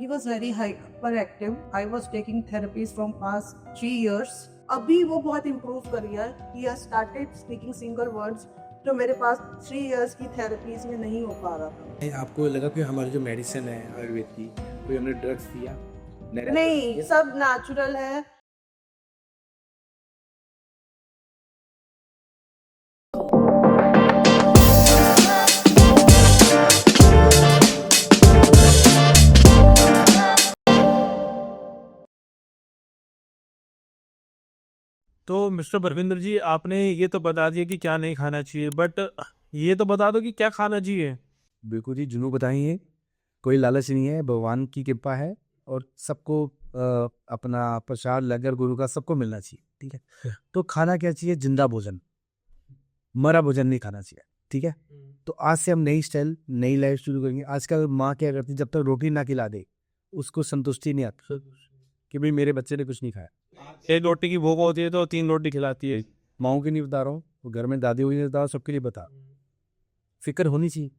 He was very hyperactive. I was taking therapies from past 3 years. अभी वो बहुत improve कर गया है. He has started speaking single words जो मेरे पास 3 years की थेरेपीज में नहीं हो पा रहा था. आपको लगा कि हमारी जो मेडिसिन है आयुर्वेद की, कोई हमने ड्रग्स दिया? नहीं, सब नेचुरल है. तो मिस्टर परविंदर जी, आपने ये तो बता दिया कि क्या नहीं खाना चाहिए, बट ये तो बता दो कि क्या खाना चाहिए. बिल्कुल जी, जुनू बताइए. कोई लालच नहीं है, भगवान की कृपा है और सबको अपना प्रसाद लंगर गुरु का सबको मिलना चाहिए. ठीक है, तो खाना क्या चाहिए? जिंदा भोजन, मरा भोजन नहीं खाना चाहिए. ठीक है, तो आज से हम नई स्टाइल नई लाइफ शुरू करेंगे. आजकल माँ क्या करती है, जब तक रोटी ना खिला दे उसको संतुष्टि नहीं आती कि भाई मेरे बच्चे ने कुछ नहीं खाया. एक रोटी की भूख होती है तो 3 रोटी खिलाती है. माओ की नहीं बता रहा हूँ, वो घर में दादी हुई नहीं बता रहा हूँ, सबके लिए बता. फिक्र होनी चाहिए.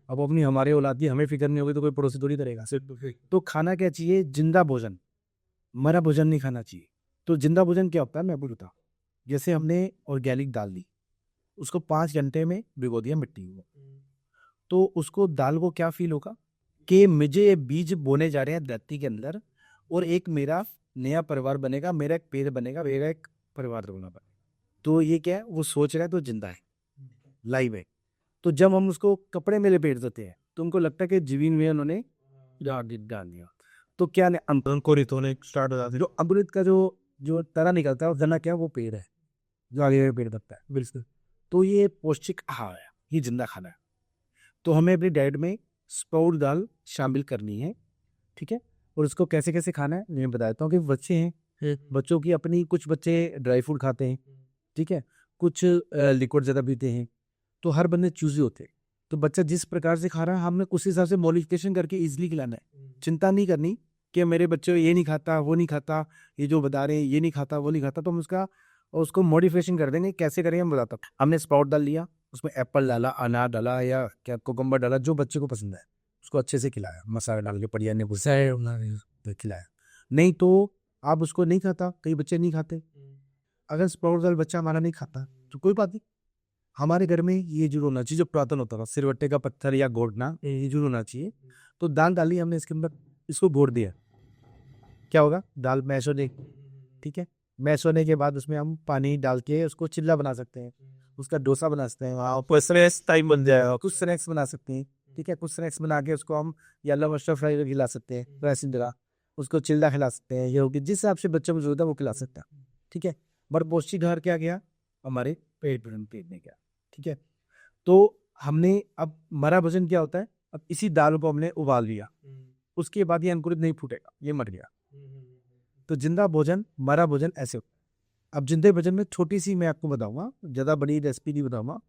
अब अपनी हमारे औलाद की हमें फिक्र नहीं होगी तो कोई पड़ोसी थोड़ी करेगा. तो खाना क्या चाहिए? जिंदा भोजन, मरा भोजन नहीं खाना चाहिए. तो जिंदा भोजन क्या होता है मैं बोलता. जैसे हमने ऑर्गेनिक दाल ली, उसको 5 घंटे में भिगो दिया मिट्टी में, तो उसको दाल को क्या फील होगा कि मुझे ये बीज बोने जा रहे हैं धरती के अंदर और एक मेरा नया परिवार बनेगा, मेरा एक पेड़ बनेगा, मेरा एक परिवार होना बनेगा. तो ये क्या है, वो सोच रहा है तो जिंदा है, लाइव है. तो जब हम उसको कपड़े में लपेट देते हैं तो उनको लगता है कि जमीन में उन्होंने डाल दिया. तो क्या अंकुरित होने स्टार्ट हो जाती है. जो अमृत का जो जो तरा निकलता है वो जना क्या, वो पेड़ है जो आगे पेड़ लगता है. बिल्कुल. तो ये पौष्टिक आहार है, ये जिंदा खाना है. तो हमें अपनी डाइट में स्प्राउट दाल शामिल करनी है. ठीक है, और उसको कैसे कैसे खाना है मैं बताता हूँ. कि बच्चे हैं, बच्चों की अपनी, कुछ बच्चे ड्राई फ्रूट खाते हैं. ठीक है, कुछ लिक्विड ज़्यादा पीते हैं. तो हर बंदे चूजी होते हैं. तो बच्चा जिस प्रकार से खा रहा है हमने उस हिसाब से मॉडिफिकेशन करके इजीली खिलाना है. चिंता नहीं करनी कि मेरे बच्चे ये नहीं खाता वो नहीं खाता, ये जो बता रहे हैं ये नहीं खाता वो नहीं खाता. तो हम उसको मॉडिफिकेशन कर देंगे. कैसे करेंगे हम बताता हूँ. हमने स्प्राउट दाल लिया, उसमें एप्पल डाला, अनार डाला या क्या कोकम्बर डाला, जो बच्चे को पसंद है उसको अच्छे से खिलाया, मसाला डाल के बढ़िया ने तो खिलाया. नहीं तो आप उसको नहीं खाता, कई बच्चे नहीं खाते. अगर स्प्राउट दाल बच्चा हमारा नहीं खाता तो कोई बात नहीं. हमारे घर में ये जरूर होना चाहिए जो पुरातन होता था, सिरवट्टे का पत्थर या घोटना, ये जरूर होना चाहिए. तो दाल डाली हमने इसके अंदर, इसको घोट दिया. क्या होगा? दाल मैश होने. ठीक है, मैश होने के बाद उसमें हम पानी डाल के उसको चिल्ला बना सकते हैं, उसका डोसा बना सकते हैं, वहाँ स्नैक्स टाइम बन जाएगा. कुछ स्नैक्स बना सकते हैं. ठीक है, कुछ स्नैक्स बना के उसको हम येलो मस्टर्ड फ्राई खिला सकते हैं, तो ऐसी तरह उसको चिल्ला खिला सकते हैं. ये होगी जिस हिसाब से बच्चों को जरूरत है वो खिला सकते हैं. ठीक है, बट पौष्टिक आहार क्या गया? हमारे पेट में गया. ठीक है, तो हमने अब मरा भोजन क्या होता है, अब इसी दाल को हमने उबाल लिया, उसके बाद ये अंकुरित नहीं फूटेगा, ये मर गया. तो जिंदा भोजन मरा भोजन ऐसे होता है. अब जिंदे भोजन में छोटी सी मैं आपको बताऊंगा, ज़्यादा बड़ी रेसिपी नहीं बताऊंगा,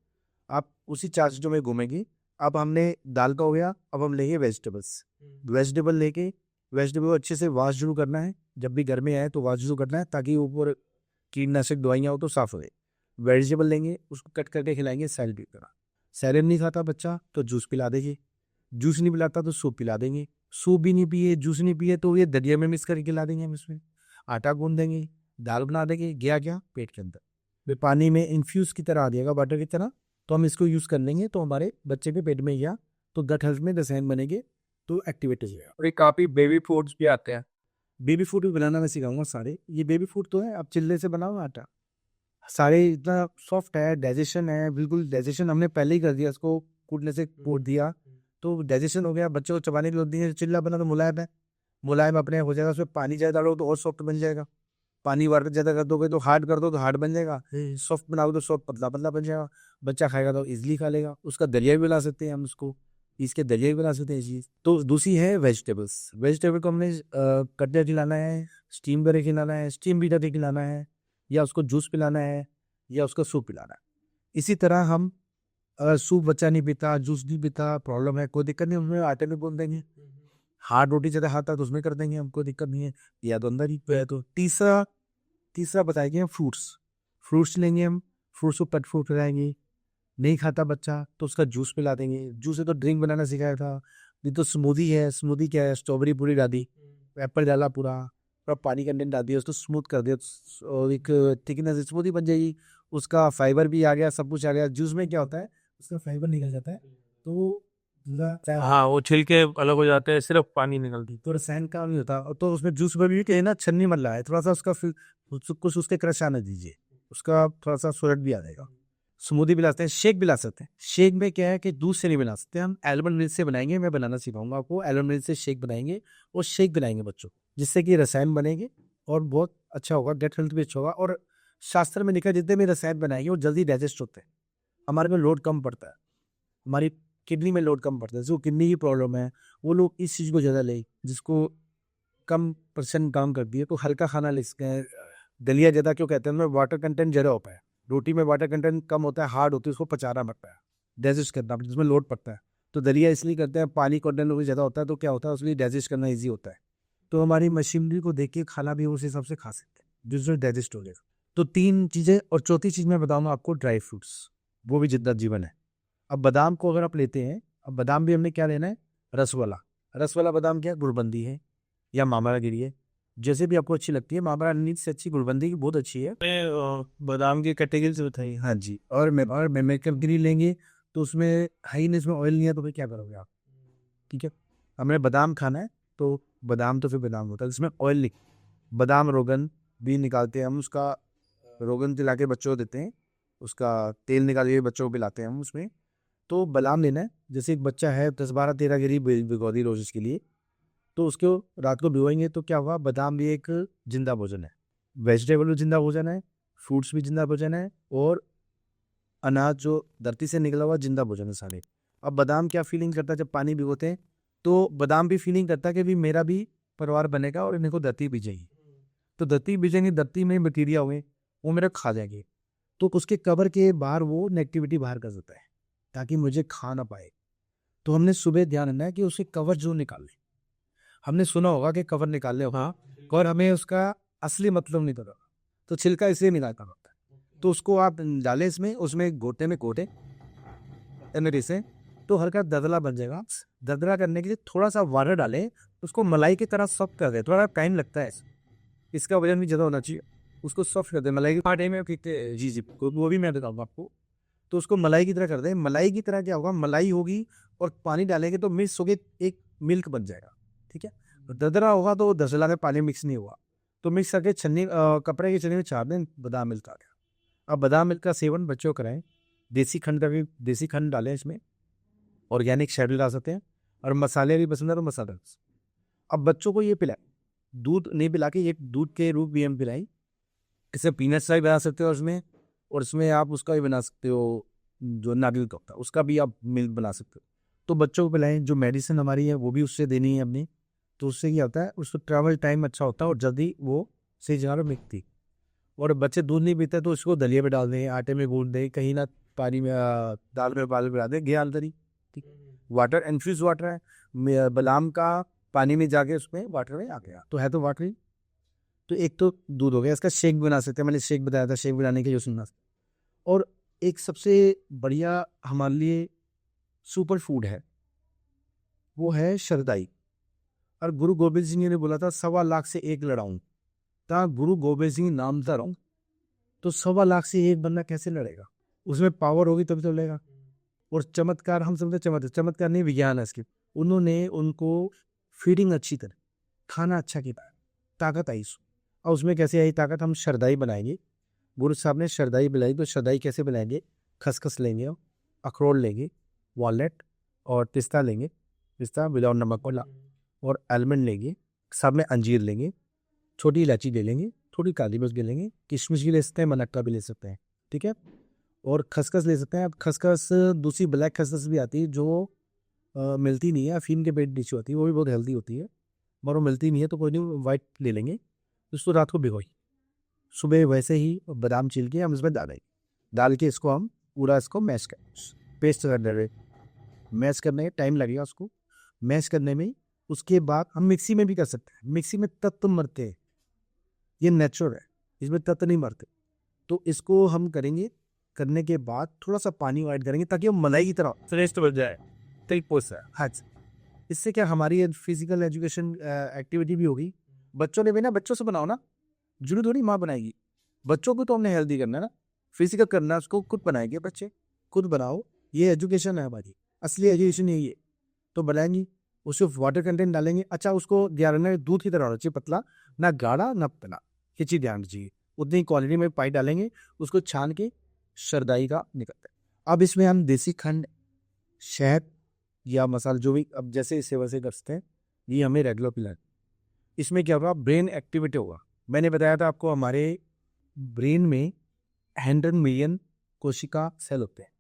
आप उसी चार्जों में घूमेंगी. अब हमने दाल का हो गया, अब हम लेंगे वेजिटेबल्स. वेजिटेबल लेके वेजिटेबल को अच्छे से वॉश जरूर करना है. जब भी घर में आए तो वॉश जरूर करना है ताकि ऊपर कीटनाशक दवाइयाँ हो तो साफ हो गए. वेजिटेबल लेंगे, उसको कट करके खिलाएंगे सैलड की तरह. सैलड नहीं खाता बच्चा तो जूस पिला देंगे, जूस नहीं पिलाता तो सूप पिला देंगे, सूप भी नहीं पिए जूस नहीं पिए तो ये दलिया में मिक्स करके खिला देंगे. हम इसमें आटा गूंद देंगे, दाल बना देंगे, गया क्या पेट के अंदर, वे पानी में इन्फ्यूज की तरह आ जाएगा, बटर की तरह. तो हम इसको यूज़ कर लेंगे तो हमारे बच्चे के पेट में गया तो गट हेल्थ में रसायन बनेंगे तो एक्टिवेट हो जाएगा. और काफी बेबी फूड्स भी आते हैं. बेबी फूड भी बनाना मैं सिखाऊंगा सारे. ये बेबी फूड तो है, आप चिल्ले से बनाओ आटा, सारे इतना सॉफ्ट है, डाइजेशन है, बिल्कुल डाइजेशन हमने पहले ही कर दिया, उसको कूटने से कूट दिया तो डाइजेशन हो गया. बच्चों को चबाने की होती है. चिल्ला बना तो मुलायम है, मुलायम अपने हो जाएगा. उसमें पानी ज़्यादा डालो तो और सॉफ्ट बन जाएगा, पानी वाटर ज़्यादा कर दोगे तो हार्ड कर दो तो हार्ड बन जाएगा, सॉफ्ट बनाओगे तो सॉफ्ट पतला पतला बन जाएगा. बच्चा खाएगा तो इजीली खा लेगा. उसका दलिया भी बना सकते हैं हम, उसको इसके दलिया भी बना सकते हैं चीज़. तो दूसरी है वेजिटेबल्स. वेजिटेबल को हमने कटे खिलाना है, स्टीम करके खिलाना है, स्टीम भी करके खिलाना है, या उसको जूस पिलाना है, या उसको सूप पिलाना है. इसी तरह हम अगर सूप बच्चा नहीं पीता, जूस नहीं पीता, प्रॉब्लम है, कोई दिक्कत नहीं, उसमें आटे में बोल देंगे. हार्ड रोटी ज़्यादा खाता है तो उसमें कर देंगे, हमको दिक्कत नहीं है. या तो अंदर ही है. तो तीसरा तीसरा बताएंगे हम फ्रूट्स. फ्रूट्स लेंगे हम, फ्रूट्स को कट फ्रूट खिलाएंगे. नहीं खाता बच्चा तो उसका जूस पिला देंगे. जूस से तो ड्रिंक बनाना सिखाया था, नहीं तो स्मूदी है, स्मूदी क्या है, स्ट्रॉबेरी पूरी डाली, एप्पल डाला पूरा, थोड़ा पानी कंटेंट डाल दिया, उसको स्मूथ कर दिया और एक थिकनेस स्मूदी बन जाएगी। उसका फाइबर भी आ गया, सब कुछ आ गया। जूस में क्या होता है, उसका फाइबर निकल जाता है, तो पूरा हाँ, वो छिलके अलग हो जाते हैं, सिर्फ पानी निकलती। तो रसायन का नहीं होता। तो उसमें जूस में भी कहीं ना छन्नी मत लगाए, थोड़ा सा उसका कुछ उसके क्रश आने दीजिए, उसका थोड़ा सा सोलट भी आ जाएगा। स्मूदी भी ला सकते हैं, शेक भी ला सकते हैं। शेक में क्या है कि दूध से नहीं बना सकते, हम आलमंड मिल्क से बनाएंगे। मैं बनाना सिखाऊंगा आपको, आलमंड मिल्क से शेक बनाएंगे और शेक बनाएंगे बच्चों, जिससे कि रसायन बनेंगे और बहुत अच्छा होगा, गेट हेल्थ भी अच्छा होगा। और शास्त्र में लिखा है जितने भी रसायन बनाएंगे वो जल्दी डाइजेस्ट होते हैं, हमारे में लोड कम पड़ता है, हमारी किडनी में लोड कम पड़ता है। जो किडनी की प्रॉब्लम है वो लोग इस चीज़ को ज़्यादा ले, जिसको कम परसेंट काम करती है, तो हल्का खाना ले सकते हैं। दलिया ज़्यादा क्यों कहते हैं, उनमें वाटर कंटेंट ज़्यादा होता है। रोटी में वाटर कंटेंट कम होता है, हार्ड होती है, उसको पचाना पड़ता है, डाइजेस्ट करना, जिसमें लोड पड़ता है। तो दलिया इसलिए करते हैं, पानी कंटेंट भी ज़्यादा होता है, तो क्या होता है उसलिए डाइजेस्ट करना ईजी होता है। तो हमारी मशीनरी को देख के खाना भी उस हिसाब से खा सकते हैं, जिससे डाइजेस्ट हो जाएगा। तो 3 चीज़ें। और चौथी चीज़ मैं बताऊँगा आपको, ड्राई फ्रूट्स, वो भी जिंदा जीवन है। अब बादाम को अगर आप लेते हैं, अब बादाम भी हमने क्या लेना है, रस वाला। रस वाला बादाम क्या है, गुड़बंदी है या मामरा गिरी है, जैसे भी आपको अच्छी लगती है। मामरा नींद से अच्छी गुड़बंदी की बहुत अच्छी है। बादाम की कैटेगरी से बताइए। हाँ जी। और मेकअप गिरी लेंगे तो उसमें है ही नहीं, इसमें ऑयल नहीं है, तो फिर क्या करोगे आप। ठीक है, हमें बादाम खाना है तो बादाम तो फिर बादाम होता है, इसमें ऑयल नहीं। बादाम रोगन भी निकालते हैं हम, उसका रोगन दिला के बच्चों को देते हैं, उसका तेल निकाल के बच्चों को पिलाते हैं हम उसमें। तो बादाम लेना है, जैसे एक बच्चा है 10-12-13 गिरी भिगो दी रोज के लिए, तो उसको रात को भिगोएंगे तो क्या हुआ, बादाम भी एक जिंदा भोजन है, वेजिटेबल भी जिंदा भोजन है, फ्रूट्स भी जिंदा भोजन है, और अनाज जो धरती से निकला हुआ जिंदा भोजन है सारे। अब बादाम क्या फीलिंग करता है जब पानी भिगोते हैं, तो बादाम भी फीलिंग करता है कि भी मेरा भी परिवार बनेगा और इन्हें को धरती बीजेगी। तो धरती बीजेंगे, धरती में बैक्टीरिया हुए वो मेरा खा जाएंगे, तो उसके कवर के बाहर वो नेगेटिविटी बाहर कर देता है ताकि मुझे खा ना पाए। तो हमने सुबह ध्यान रखना है कि उसके कवर जो निकाले। हमने सुना होगा कि कवर निकालने होगा, और हमें उसका असली मतलब नहीं पता, तो छिलका इसलिए निकालना होता है। तो उसको आप डालें इसमें, उसमें गोटे में गोटे एनरी से, तो हल्का ददला बन जाएगा। ददला करने के लिए थोड़ा सा वाटर डालें, उसको मलाई की तरह सॉफ्ट कर दे, थोड़ा टाइम लगता है, इसका वजन भी ज़्यादा होना चाहिए। उसको सॉफ्ट कर दे मलाई के आटे में, जी जी वो भी मैं बताऊँगा आपको। तो उसको मलाई की तरह कर दें। मलाई की तरह क्या होगा, मलाई होगी और पानी डालेंगे तो मिक्स होके एक मिल्क बन जाएगा। ठीक है, तो ददरा होगा तो दसला में पानी मिक्स नहीं हुआ, तो मिक्स करके छन्नी कपड़े की छन्नी में छाप दें, बादाम मिल्क आ गया। अब बादाम मिल्क का सेवन बच्चों को कराएं। देसी खंड का भी, देसी खंड डालें इसमें, ऑर्गेनिक शहद डाल सकते हैं, और मसाले भी पसंद है तो मसाला। अब बच्चों को ये पिलाएं, दूध नहीं पिला के ये दूध के रूप भी हम पिलाएं। इसे पीनट चाय बना सकते हो उसमें, और इसमें आप उसका भी बना सकते हो, जो नारियल का होता है उसका भी आप मिल्क बना सकते हो। तो बच्चों को पिलाएं। जो मेडिसिन हमारी है वो भी उससे देनी है अपनी, तो उससे क्या होता है, उसको ट्रैवल टाइम अच्छा होता है और जल्दी वो सही जगह पर मिलती। और बच्चे दूध नहीं पीते तो इसको दलिया में डाल दें, आटे में गूंद दें, कहीं ना पानी में दाल में पाल मिला दें, घी दरी। ठीक, वाटर इन्फ्यूज वाटर है, बादाम का पानी में जाके उसमें वाटर में आ गया, तो है तो वाटर ही। तो एक तो दूध हो गया, इसका शेक बना सकते हैं, मैंने शेक बताया था, शेक बनाने के लिए सुनना। और एक सबसे बढ़िया हमारे लिए सुपर फूड है, वो है शरदाई। और गुरु गोबिंद सिंह जी ने बोला था 1.25 लाख से एक लड़ाऊं, ता गुरु गोबिंद सिंह नाम था रहूं। तो 1.25 लाख से एक बंदा कैसे लड़ेगा, उसमें पावर होगी तभी तो लड़ेगा। और चमत्कार, हम समझते चमत्कार नहीं, विज्ञान है इसके। उन्होंने उनको फीडिंग अच्छी तरह, खाना अच्छा किया, ताकत आई। और उसमें कैसे आई ताकत, हम शरदाई बनाएंगे। गुरु साहब ने शरदाई बनाई, तो शरदाई कैसे बनाएंगे, खसखस लेंगे, अखरोट लेंगे, वॉलनट और पिस्ता लेंगे, पिस्ता विदाउट नमक वाला, और आलमंड लेंगे, साथ में अंजीर लेंगे, छोटी इलायची ले लेंगे, थोड़ी काली मिर्च ले लेंगे, किशमिश भी ले सकते हैं, मनक्का भी ले सकते हैं। ठीक है, और खसखस ले सकते हैं। अब खसखस दूसरी ब्लैक खसखस भी आती है जो मिलती नहीं है, अफीम के पेट नीचे होती है, वो भी बहुत हेल्दी होती है, मगर वो मिलती नहीं है तो कोई नहीं, वाइट ले लेंगे। उसको रात को भिगोई, सुबह वैसे ही बादाम छील के हम इसमें डालेंगे, डाल के इसको हम पूरा इसको मैश कर, पेस्ट कर देंगे। मैश करने में टाइम लगेगा उसको मैश करने में। उसके बाद हम मिक्सी में भी कर सकते हैं, मिक्सी में तत्व मरते हैं, ये नेचुरल है, इसमें तत्व नहीं मरते। तो इसको हम करेंगे, करने के बाद थोड़ा सा पानी ऐड करेंगे ताकि वो मलाई की तरह श्रेष्ठ बन जाए। हाँ, इससे क्या हमारी फिजिकल एजुकेशन एक्टिविटी भी होगी। बच्चों ने भी ना, बच्चों से बनाओ ना, जरूरी थोड़ी माँ बनाएगी। बच्चों को तो हमने हेल्दी करना है ना, फिजिकल करना है, उसको खुद बनाएंगे बच्चे, खुद बनाओ। ये एजुकेशन है हमारी, असली एजुकेशन यही है। तो बनाएंगी, उसको वाटर कंटेंट डालेंगे। अच्छा, उसको ध्यान रखना है, दूध की तरह होना चाहिए, पतला, ना गाढ़ा ना पतला, ये चीज़ ध्यान रखिए। उतनी क्वालिटी में पानी डालेंगे, उसको छान के शरदाई का निकलता है। अब इसमें हम देसी खंड, शहद या मसाला जो भी अब जैसे इस सेवा से करते हैं, ये हमें रेगुलर पिलाएं। इसमें क्या होगा, ब्रेन एक्टिविटी होगा। मैंने बताया था आपको, हमारे ब्रेन में 100 मिलियन कोशिका सेल होते हैं,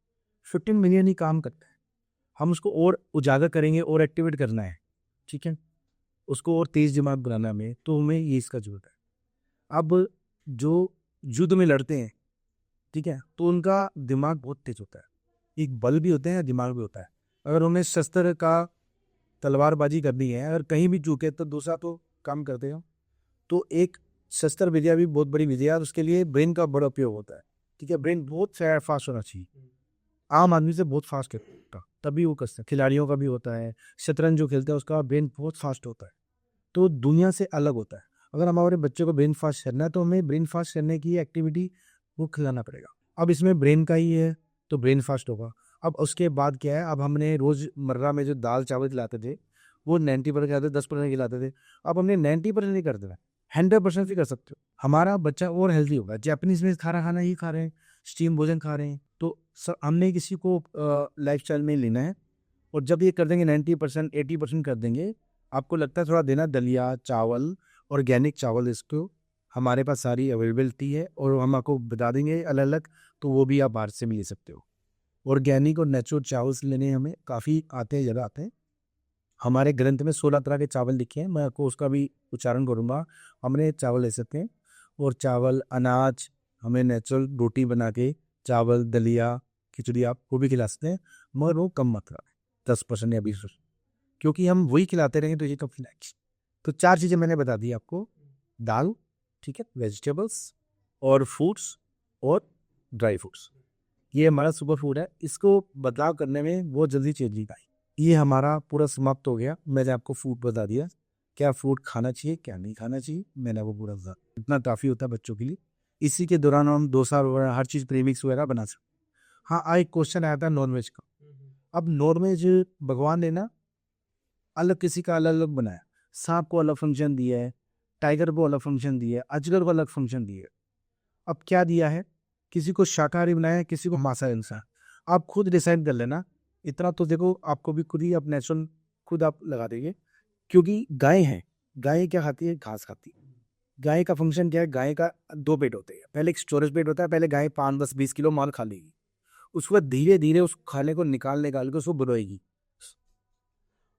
15 मिलियन ही काम करते हैं। हम उसको और उजागर करेंगे और एक्टिवेट करना है, ठीक है, उसको और तेज दिमाग बनाना हमें, तो हमें ये इसका जरूरत है। अब जो युद्ध में लड़ते हैं, ठीक है, तो उनका दिमाग बहुत तेज होता है। एक बल भी होते हैं, दिमाग भी होता है। अगर उन्हें शस्त्र का तलवारबाजी करनी है, अगर कहीं भी चूके तो दूसरा तो काम करते हो। तो एक शस्त्र विद्या भी बहुत बड़ी विद्या है, उसके लिए ब्रेन का बड़ा उपयोग होता है, ठीक है। ब्रेन बहुत फास्ट होना चाहिए, आम आदमी से बहुत फास्ट करता, तभी वो कर सकते हैं। खिलाड़ियों का भी होता है, शतरंज जो खेलते हैं उसका ब्रेन बहुत फास्ट होता है, तो दुनिया से अलग होता है। अगर हमारे बच्चे को ब्रेन फास्ट करना है, तो हमें ब्रेन फास्ट करने की एक्टिविटी वो खिलाना पड़ेगा। अब इसमें ब्रेन का ही है, तो ब्रेन फास्ट होगा। अब उसके बाद क्या है, अब हमने रोजमर्रा में जो दाल चावल खिलाते थे, वो 90% खिलाते थे, 10% खिलाते थे। अब हमने 90% नहीं कर देना, 100% भी कर सकते हो। हमारा बच्चा और हेल्दी होगा। जापानीज में खाना खाना ही खा रहे हैं, स्टीम भोजन खा रहे हैं, तो हमने किसी को लाइफस्टाइल में लेना है। और जब ये कर देंगे 90% 80% कर देंगे, आपको लगता है थोड़ा देना दलिया चावल, ऑर्गेनिक चावल, इसको हमारे पास सारी अवेलेबिलिटी है और हम आपको बता देंगे अलग अलग, तो वो भी आप बाहर से भी ले सकते हो। ऑर्गेनिक और नेचुरल चावल लेने हमें काफ़ी आते हैं, ज़्यादा आते हैं। हमारे ग्रंथ में 16 तरह के चावल लिखे हैं, मैं आपको उसका भी उच्चारण करूँगा। हमने चावल ले सकते हैं, और चावल अनाज हमें नेचुरल रोटी बना के, चावल दलिया खिचड़ी आप वो भी खिला सकते हैं, मगर वो कम मात्रा में, 10% या 20%, क्योंकि हम वही खिलाते रहेंगे तो ये कब खिलाएंगे। तो 4 चीज़ें मैंने बता दी आपको, दाल, ठीक है, वेजिटेबल्स और फ्रूट्स और ड्राई फ्रूट्स, ये हमारा सुपर फूड है। इसको बदलाव करने में बहुत जल्दी चेंज नहीं पाई। ये हमारा पूरा समाप्त हो गया। मैंने आपको फूड बता दिया, क्या फ्रूट खाना चाहिए क्या नहीं खाना चाहिए, मैंने वो पूरा बता, इतना काफ़ी होता है बच्चों के लिए। इसी के दौरान हम डोसा वगैरह हर चीज़ प्रीमिक्स वगैरह बना सकते। हाँ, एक क्वेश्चन आया था नॉनवेज का। अब नॉनवेज भगवान ने ना अलग किसी का अलग अलग बनाया। सांप को अलग फंक्शन दिया है, टाइगर को अलग फंक्शन दिया है, अजगर को अलग फंक्शन दिया है। अब क्या दिया है, किसी को शाकाहारी बनाया है, किसी को मांसाहारी इंसान। आप खुद डिसाइड कर लेना। इतना तो देखो, आपको भी खुद ही आप नेचुरल खुद आप लगा देंगे, क्योंकि गाय है, गाय क्या खाती है, घास खाती है। गाय का फंक्शन क्या है, गाय का 2 पेट होते हैं। पहले एक स्टोरेज पेट होता है, पहले गाय 5 10 20 किलो माल खा लेगी, उसके बाद धीरे धीरे उस खाने को निकाल के उसको बुरोएगी,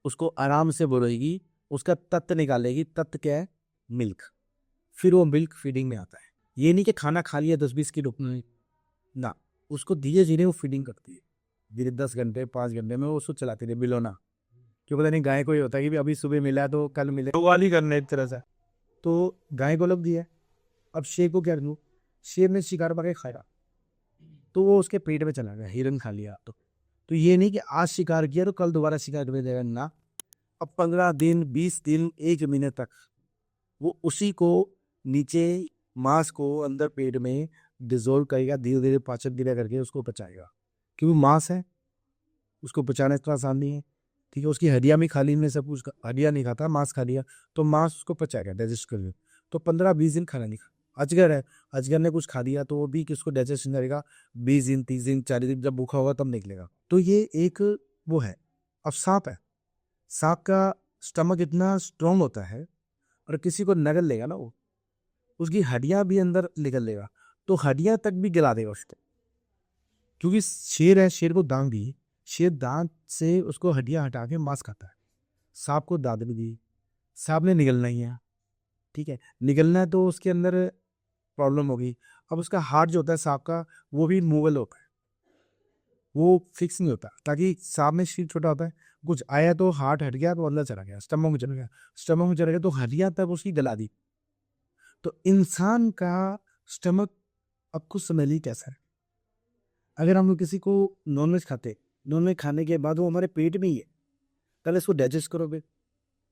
उसको आराम से बुरोएगी, उसका तत्व निकालेगी। तत्व क्या है, मिल्क। फिर वो मिल्क फीडिंग में आता है। ये नहीं कि खाना खा लिया 10-20 किलो ना, उसको धीरे धीरे वो फीडिंग करती है, धीरे 10 घंटे 5 घंटे में वो उसको चलाती रहे बिलोना। क्यों पता नहीं, गाय को ही होता है कि अभी सुबह मिला है तो कल मिले, वाली करने एक तरह से। तो गाय को लग दिया। अब शेर को क्या करूँ, शेर ने शिकार पकड़ खाया, तो वो उसके पेट में चला गया, हिरन खा लिया। तो ये नहीं कि आज शिकार किया तो कल दोबारा शिकार करने देगा ना। अब 15 दिन 20 दिन 1 महीने तक वो उसी को नीचे मांस को अंदर पेट में डिजोल्व करेगा, धीरे धीरे पाचन क्रिया करके उसको पचाएगा। क्योंकि मांस है, उसको पचाना इतना आसान नहीं है, ठीक है। उसकी हड्डियाँ भी खा ली हमने, सब कुछ हड्डियाँ नहीं खाता, मांस खा लिया, तो मांस उसको पचाएगा, डाइजेस्ट कर लिया। तो 15-20 दिन खाना नहीं खा। अजगर है, अजगर ने कुछ खा दिया तो वो भी किसको डाइजेस्ट नहीं करेगा, 20 दिन 30 दिन 40 दिन, जब भूखा होगा तब निकलेगा। तो ये एक वो है। अब सांप है, सांप का स्टमक इतना स्ट्रांग होता है, और किसी को नगल लेगा ना, वो उसकी हड्डियां भी अंदर निकल लेगा, तो हड्डियां तक भी गिला देगा उसको। क्योंकि शेर है, शेर को दांत दी, शेर दांत से उसको हड्डियां हटा के मांस खाता है। सांप को दांत भी दी, सांप ने निकलना ही है, ठीक है, निकलना है तो उसके अंदर प्रॉब्लम होगी। अब उसका हार्ट जो होता है सांप का, वो भी मूवल होता है, वो फिक्स नहीं होता, ताकि सांप में शरीर छोटा होता है, कुछ आया तो हार्ट हट गया तो अंदर चला गया, स्टमक में चला गया, स्टमक में चला गया तो हड्डियां तक उसकी गला दी। तो इंसान का स्टमक अब कुछ समझ ली कैसा है। अगर हम लोग किसी को नॉनवेज खाते, नॉनवेज खाने के बाद वो हमारे पेट में ही है, पहले इसको डाइजेस्ट करो, फिर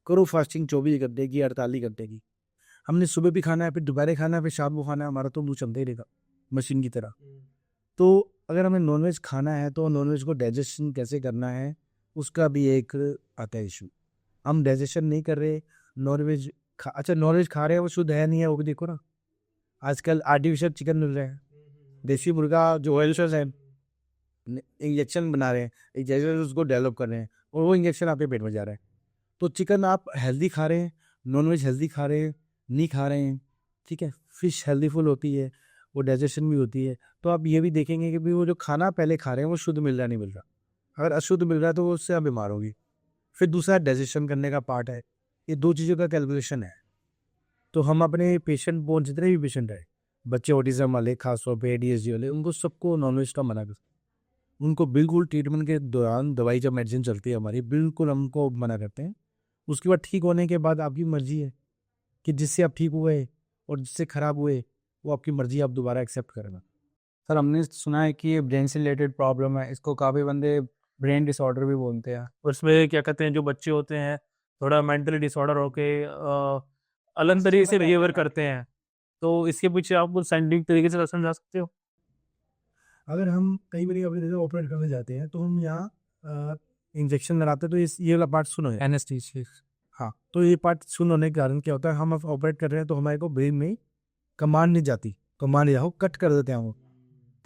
करो फास्टिंग 24 घंटे की, 48 घंटे की। हमने सुबह भी खाना है, फिर दोपहर खाना है, फिर शाम को खाना है, हमारा तो मुंह चलता ही रहेगा मशीन की तरह। तो अगर हमें नॉनवेज खाना है तो नॉनवेज को डाइजेशन कैसे करना है उसका भी एक आता है इशू। हम डाइजेशन नहीं कर रहे नॉनवेज अच्छा नॉनवेज खा रहे हैं, वो शुद्ध है नहीं है वो भी देखो ना। आजकल आर्टिफिशियल चिकन मिल रहे हैं, देसी मुर्गा जो ऑयल है, इंजेक्शन बना रहे हैं, इंजेक्शन उसको डेवलप कर रहे हैं और वो इंजेक्शन आपके पेट में जा रहा है। तो चिकन आप हेल्दी खा रहे हैं, नॉनवेज हेल्दी खा रहे हैं नहीं खा रहे हैं, ठीक है। फिश हेल्दीफुल होती है, वो डाइजेशन भी होती है। तो आप ये भी देखेंगे कि भी वो जो खाना पहले खा रहे हैं वो शुद्ध मिल रहा नहीं मिल रहा। अगर अशुद्ध मिल रहा है तो उससे आप बीमार होगी। फिर दूसरा डाइजेशन करने का पार्ट है, ये दो चीज़ों का कैलकुलेशन है। तो हम अपने पेशेंट को, जितने भी पेशेंट है, बच्चे ऑटिज्म वाले, खासतौर पे ADHD वाले, उनको सबको नॉनवेज का मना कर, उनको बिल्कुल ट्रीटमेंट के दौरान दवाई जब मेडिसिन चलती है हमारी, बिल्कुल हमको मना करते हैं। उसके बाद ठीक होने के बाद आपकी मर्जी है कि जिससे आप ठीक हुए और जिससे ख़राब हुए वो आपकी मर्जी, आप दोबारा एक्सेप्ट करना। सर हमने सुना है कि ये ब्रेन से रिलेटेड प्रॉब्लम है, इसको काफ़ी बंदे ब्रेन डिसऑर्डर भी बोलते हैं। उसमें क्या कहते हैं, जो बच्चे होते हैं थोड़ा मेंटली डिसऑर्डर होके अलग तरीके से बिहेवियर करते हैं, तो इसके पीछे आप कुछ साइंटिफिक तरीके से समझा सकते हो? अगर हम कई बार अपने जैसे ऑपरेट करने जाते हैं तो हम यहाँ इंजेक्शन लगाते हैं, तो ये वाला पार्ट सुनो है एनेस्थीसिया। हाँ, तो ये पार्ट सुन होने के कारण क्या होता है, हम ऑपरेट कर रहे हैं तो हमारे को ब्रेन में कमांड नहीं जाती, कमांड या कट कर देते हैं वो,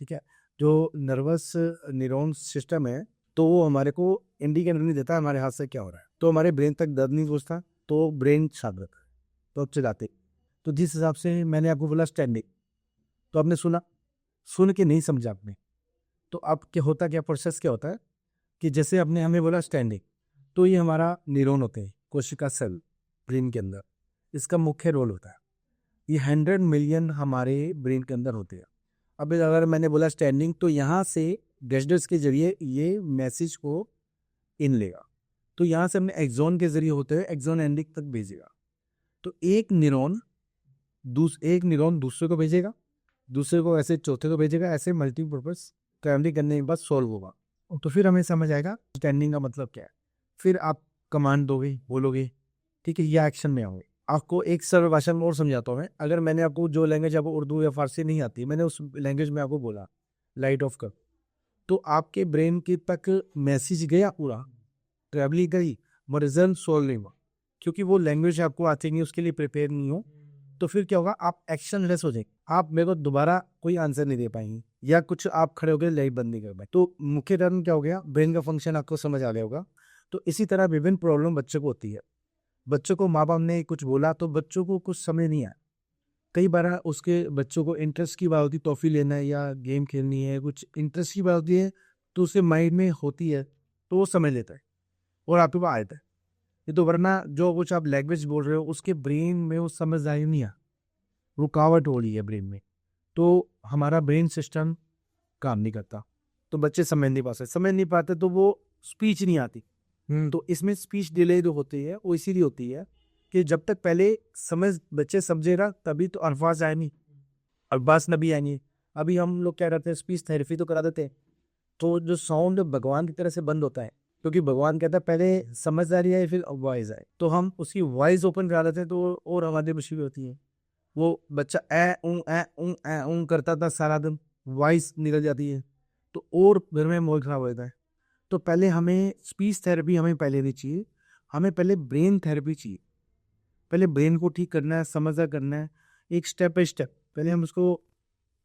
ठीक है। जो नर्वस न्यूरॉन सिस्टम है तो वो हमारे को इंडिकेटर नहीं देता हमारे हाथ से क्या हो रहा है, तो हमारे ब्रेन तक दर्द नहीं पहुँचता, तो ब्रेन शांत रहता है, तो अब चलाते। तो जिस हिसाब से मैंने आपको बोला स्टैंडिंग, तो आपने सुना, सुन के नहीं समझा आपने, तो अब क्या होता, क्या प्रोसेस क्या होता है कि जैसे आपने हमें बोला स्टैंडिंग, तो ये हमारा न्यूरॉन होते हैं, कोशिका सेल ब्रेन के अंदर, इसका मुख्य रोल होता है। ये 100 मिलियन हमारे ब्रेन के अंदर होते हैं। अब अगर मैंने बोला स्टैंडिंग, तो यहाँ से गैस्टर्स के जरिए ये मैसेज को इन लेगा, तो यहाँ से हमने एक्सॉन के जरिए होते हुए एक्सॉन एंडिक तक भेजेगा। तो एक न्यूरॉन दूसरे को भेजेगा, दूसरे को ऐसे चौथे को भेजेगा, ऐसे मल्टीपर्पज फैमिली करने के बाद सॉल्व होगा। तो फिर हमें समझ आएगा स्टैंडिंग का मतलब क्या है। फिर आप कमांड दोगे, बोलोगे, ठीक है, या एक्शन में आओगे। आपको एक सरल भाषा में और समझाता हूँ मैं। अगर मैंने आपको जो लैंग्वेज आपको उर्दू या फारसी नहीं आती, मैंने उस लैंग्वेज में आपको बोला लाइट ऑफ कर, तो आपके ब्रेन के तक मैसेज गया, पूरा ट्रैवलिंग करी, मगर रिजल्ट सॉल्व नहीं हुआ, क्योंकि वो लैंग्वेज आपको आती नहीं, उसके लिए प्रिपेयर नहीं हो। तो फिर क्या होगा, आप एक्शन लेस हो जाएंगे, आप मेरे को दोबारा कोई आंसर नहीं दे पाएंगे, या कुछ आप खड़े हो गए लाइट बंद नहीं कर पाए। तो मुख्य कारण क्या हो गया, ब्रेन का फंक्शन आपको समझ आ गया होगा। तो इसी तरह विभिन्न प्रॉब्लम बच्चों को होती है। बच्चों को माँ बाप ने कुछ बोला तो बच्चों को कुछ समझ नहीं आया। कई बार उसके बच्चों को इंटरेस्ट की बात होती, टॉफ़ी लेना है या गेम खेलनी है, कुछ इंटरेस्ट की बात होती है, तो उसके माइंड में होती है, तो वो समझ लेता है और आपके पास आ जाता है। ये तो वरना जो कुछ आप लैंग्वेज बोल रहे हो उसके ब्रेन में वो समझदारी नहीं आ, रुकावट हो रही है ब्रेन में, तो हमारा ब्रेन सिस्टम काम नहीं करता, तो बच्चे समझ नहीं पाते, तो वो स्पीच नहीं आती। तो इसमें स्पीच डिले जो होती है वो इसीलिए होती है कि जब तक पहले बच्चे समझे ना, तभी तो अल्फाज आए नहीं, अल्फाज नबी आएंगे। अभी हम लोग क्या करते हैं, स्पीच थेरेपी तो करा देते हैं, तो जो साउंड भगवान की तरह से बंद होता है, क्योंकि भगवान कहता है पहले समझदारी आए फिर वॉइस आए, तो हम उसकी वॉइस ओपन करा देते हैं, तो और हमारी मुश्किल होती है। वो बच्चा ए ऊँ करता था सारा दिन, वॉइस निकल जाती है, तो और घर में माहौल खराब हो जाता है। तो पहले हमें स्पीच थेरेपी हमें पहले नहीं चाहिए, हमें पहले ब्रेन थेरेपी चाहिए। पहले ब्रेन को ठीक करना है, समझदार करना है, एक स्टेप बाय स्टेप पहले हम उसको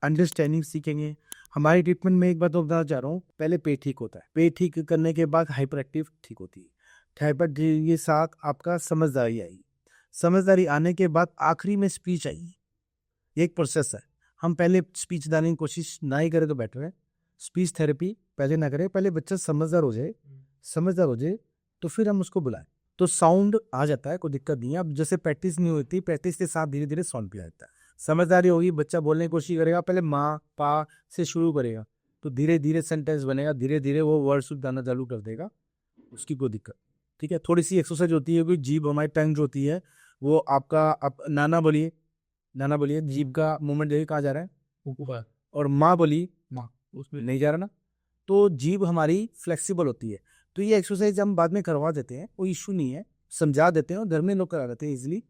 अंडरस्टैंडिंग सीखेंगे। हमारी ट्रीटमेंट में एक बात तो बताना चाह रहा हूँ, पहले पेट ठीक होता है, पेट ठीक करने के बाद हाइपर एक्टिव ठीक होती है, हाइपर के साथ आपका समझदारी आएगी, समझदारी आने के बाद आखिरी में स्पीच आएगी। ये एक प्रोसेस है। हम पहले स्पीच देने की कोशिश ना ही करें तो बेटर है, स्पीच थेरेपी पहले ना करें, पहले बच्चा समझदार हो जाए तो फिर हम उसको बुलाएं, तो साउंड आ जाता है, कोई दिक्कत नहीं है। अब जैसे प्रैक्टिस नहीं होती, प्रैक्टिस के साथ धीरे धीरे साउंड भी आ जाता है। समझदारी होगी, बच्चा बोलने की कोशिश करेगा, पहले माँ पा से शुरू करेगा, तो धीरे धीरे सेंटेंस बनेगा, धीरे धीरे वो वर्ड शुद्ध आना चालू कर देगा, उसकी कोई दिक्कत, ठीक है। थोड़ी सी एक्सरसाइज होती है, कोई जीभ हमारी टंग जो होती है वो आपका, आप नाना बोलिए, जीभ का मूवमेंट देखिए कहाँ जा रहा है, ऊपर, और माँ बोली, माँ उसमें नहीं जा रहा ना, तो जीभ हमारी फ्लेक्सिबल होती है, तो ये एक्सरसाइज हम बाद में करवा देते हैं, कोई इशू नहीं है, समझा देते हैं और घर में लोग करा देते हैं इजीली,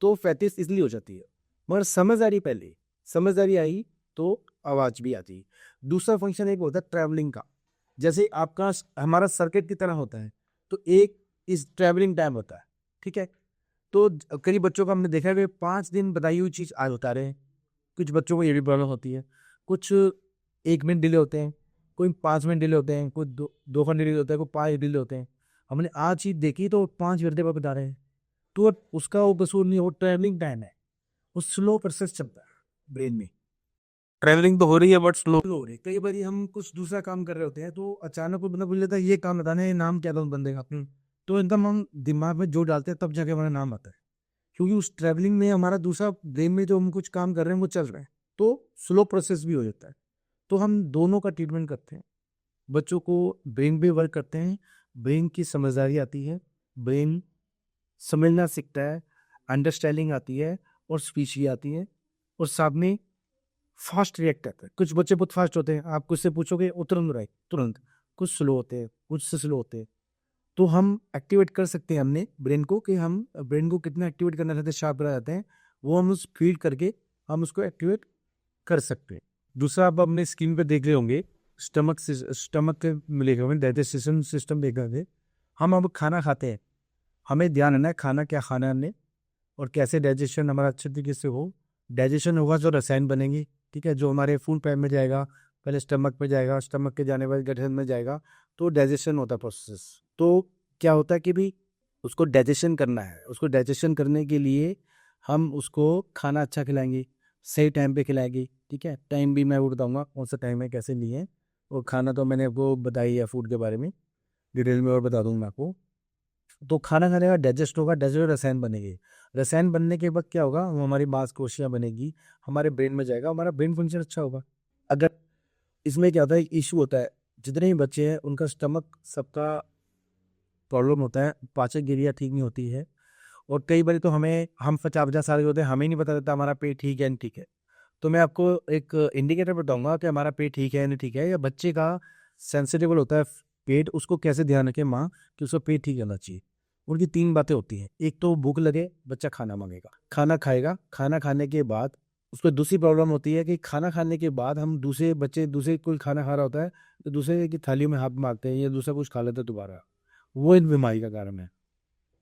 तो प्रैक्टिस इजीली हो जाती है। मगर समझदारी पहले, समझदारी आई तो आवाज़ भी आती है। दूसरा फंक्शन एक होता है ट्रैवलिंग का, जैसे आपका हमारा सर्किट की तरह होता है, तो एक इस ट्रैवलिंग टाइम होता है, ठीक है। तो कई बच्चों का हमने देखा है कि 5 दिन बताई हुई चीज़ आज बता रहे हैं, कुछ बच्चों को ये भी प्रॉब्लम होती है, कुछ 1 मिनट डिले होते हैं, कोई 5 मिनट डिले होते हैं, कोई 2 घंटे डिले होता है, कोई 5 डिले होते हैं। हमने आज चीज़ देखी तो 5 घंटे बाद बता रहे हैं, तो अब उसका वो कसूर नहीं, वो ट्रैवलिंग टाइम है, वो स्लो प्रोसेस चलता है ब्रेन में, ट्रेवलिंग तो हो रही है बट स्लो। स्लो हो रही है। कई बार हम कुछ दूसरा काम कर रहे होते हैं तो अचानक कोई बंदा पूछ लेता है ये काम बताना है, नाम क्या था उस बंदे का, तो एकदम हम दिमाग में जोड़ डालते हैं, तब जाके हमारा नाम आता है, क्योंकि उस ट्रैवलिंग में हमारा दूसरा ब्रेन में जो हम कुछ काम कर रहे हैं वो चल रहा है, तो स्लो प्रोसेस भी हो जाता है। तो हम दोनों का ट्रीटमेंट करते हैं, बच्चों को ब्रेन भी वर्क करते हैं, ब्रेन की समझदारी आती है, ब्रेन समझना सीखता है, अंडरस्टैंडिंग आती है और स्पीच भी आती है, और साथ में फास्ट रिएक्ट करता है। कुछ बच्चे बहुत फास्ट होते हैं, आप कुछ से पूछोगे वो तुरंत राइट तुरंत, कुछ स्लो होते हैं, कुछ से स्लो होते हैं। तो हम एक्टिवेट कर सकते हैं हमने ब्रेन को, कि हम ब्रेन को कितना एक्टिवेट करना चाहते हैं, शार्प करना चाहते हैं, वो हम उस फीड करके हम उसको एक्टिवेट कर सकते हैं। दूसरा आप अपने स्क्रीन पे देख रहे होंगे, स्टमक के मिलेगा हमें डाइजेशन सिस्टम देखा है। हम अब खाना खाते हैं, हमें ध्यान रखना है खाना क्या खाना है हमने, और कैसे डाइजेशन हमारा अच्छे तरीके से हो। डाइजेशन होगा जो रसायन बनेंगे, ठीक है, जो हमारे फूड पैप में जाएगा, पहले स्टमक में जाएगा, स्टमक के जाने बाद गठन में जाएगा, तो डाइजेशन होता है प्रोसेस। तो क्या होता है कि भी उसको डाइजेशन करना है, उसको डाइजेशन करने के लिए हम उसको खाना अच्छा खिलाएंगे, सही टाइम पे खिलाएंगे, ठीक है। टाइम भी मैं वो बताऊँगा कौन सा टाइम है, कैसे लिए, और खाना तो मैंने आपको बताई है फूड के बारे में डिटेल में, और बता दूँगा आपको। तो खाना खाने का डाइजेस्ट होगा, डाइजेस्ट रसायन बनेंगे, रसायन बनने के बाद क्या होगा, वो हमारी मांसपेशियाँ बनेगी, हमारे ब्रेन में जाएगा, हमारा ब्रेन फंक्शन अच्छा होगा। अगर इसमें क्या होता है, इशू होता है, जितने भी बच्चे हैं उनका स्टमक सबका प्रॉब्लम होता है, पाचन क्रिया ठीक नहीं होती है, और कई बार तो हम 50-50 साल के होते हैं, हमें नहीं पता चलता हमारा पेट ठीक है नहीं ठीक है। तो मैं आपको एक इंडिकेटर बताऊंगा कि हमारा पेट ठीक है या नहीं ठीक है, या बच्चे का सेंसिटिव होता है पेट, उसको कैसे ध्यान रखे माँ कि उसका पेट ठीक रहना चाहिए। उनकी 3 बातें होती हैं, एक तो भूख लगे, बच्चा खाना मांगेगा, खाना खाएगा, खाना खाने के बाद उसको दूसरी प्रॉब्लम होती है कि खाना खाने के बाद हम दूसरे कोई खाना खा रहा होता है तो दूसरे की थाली में हाथ मारते हैं या दूसरा कुछ खा लेते हैं दोबारा, वो इन बीमारी का कारण है।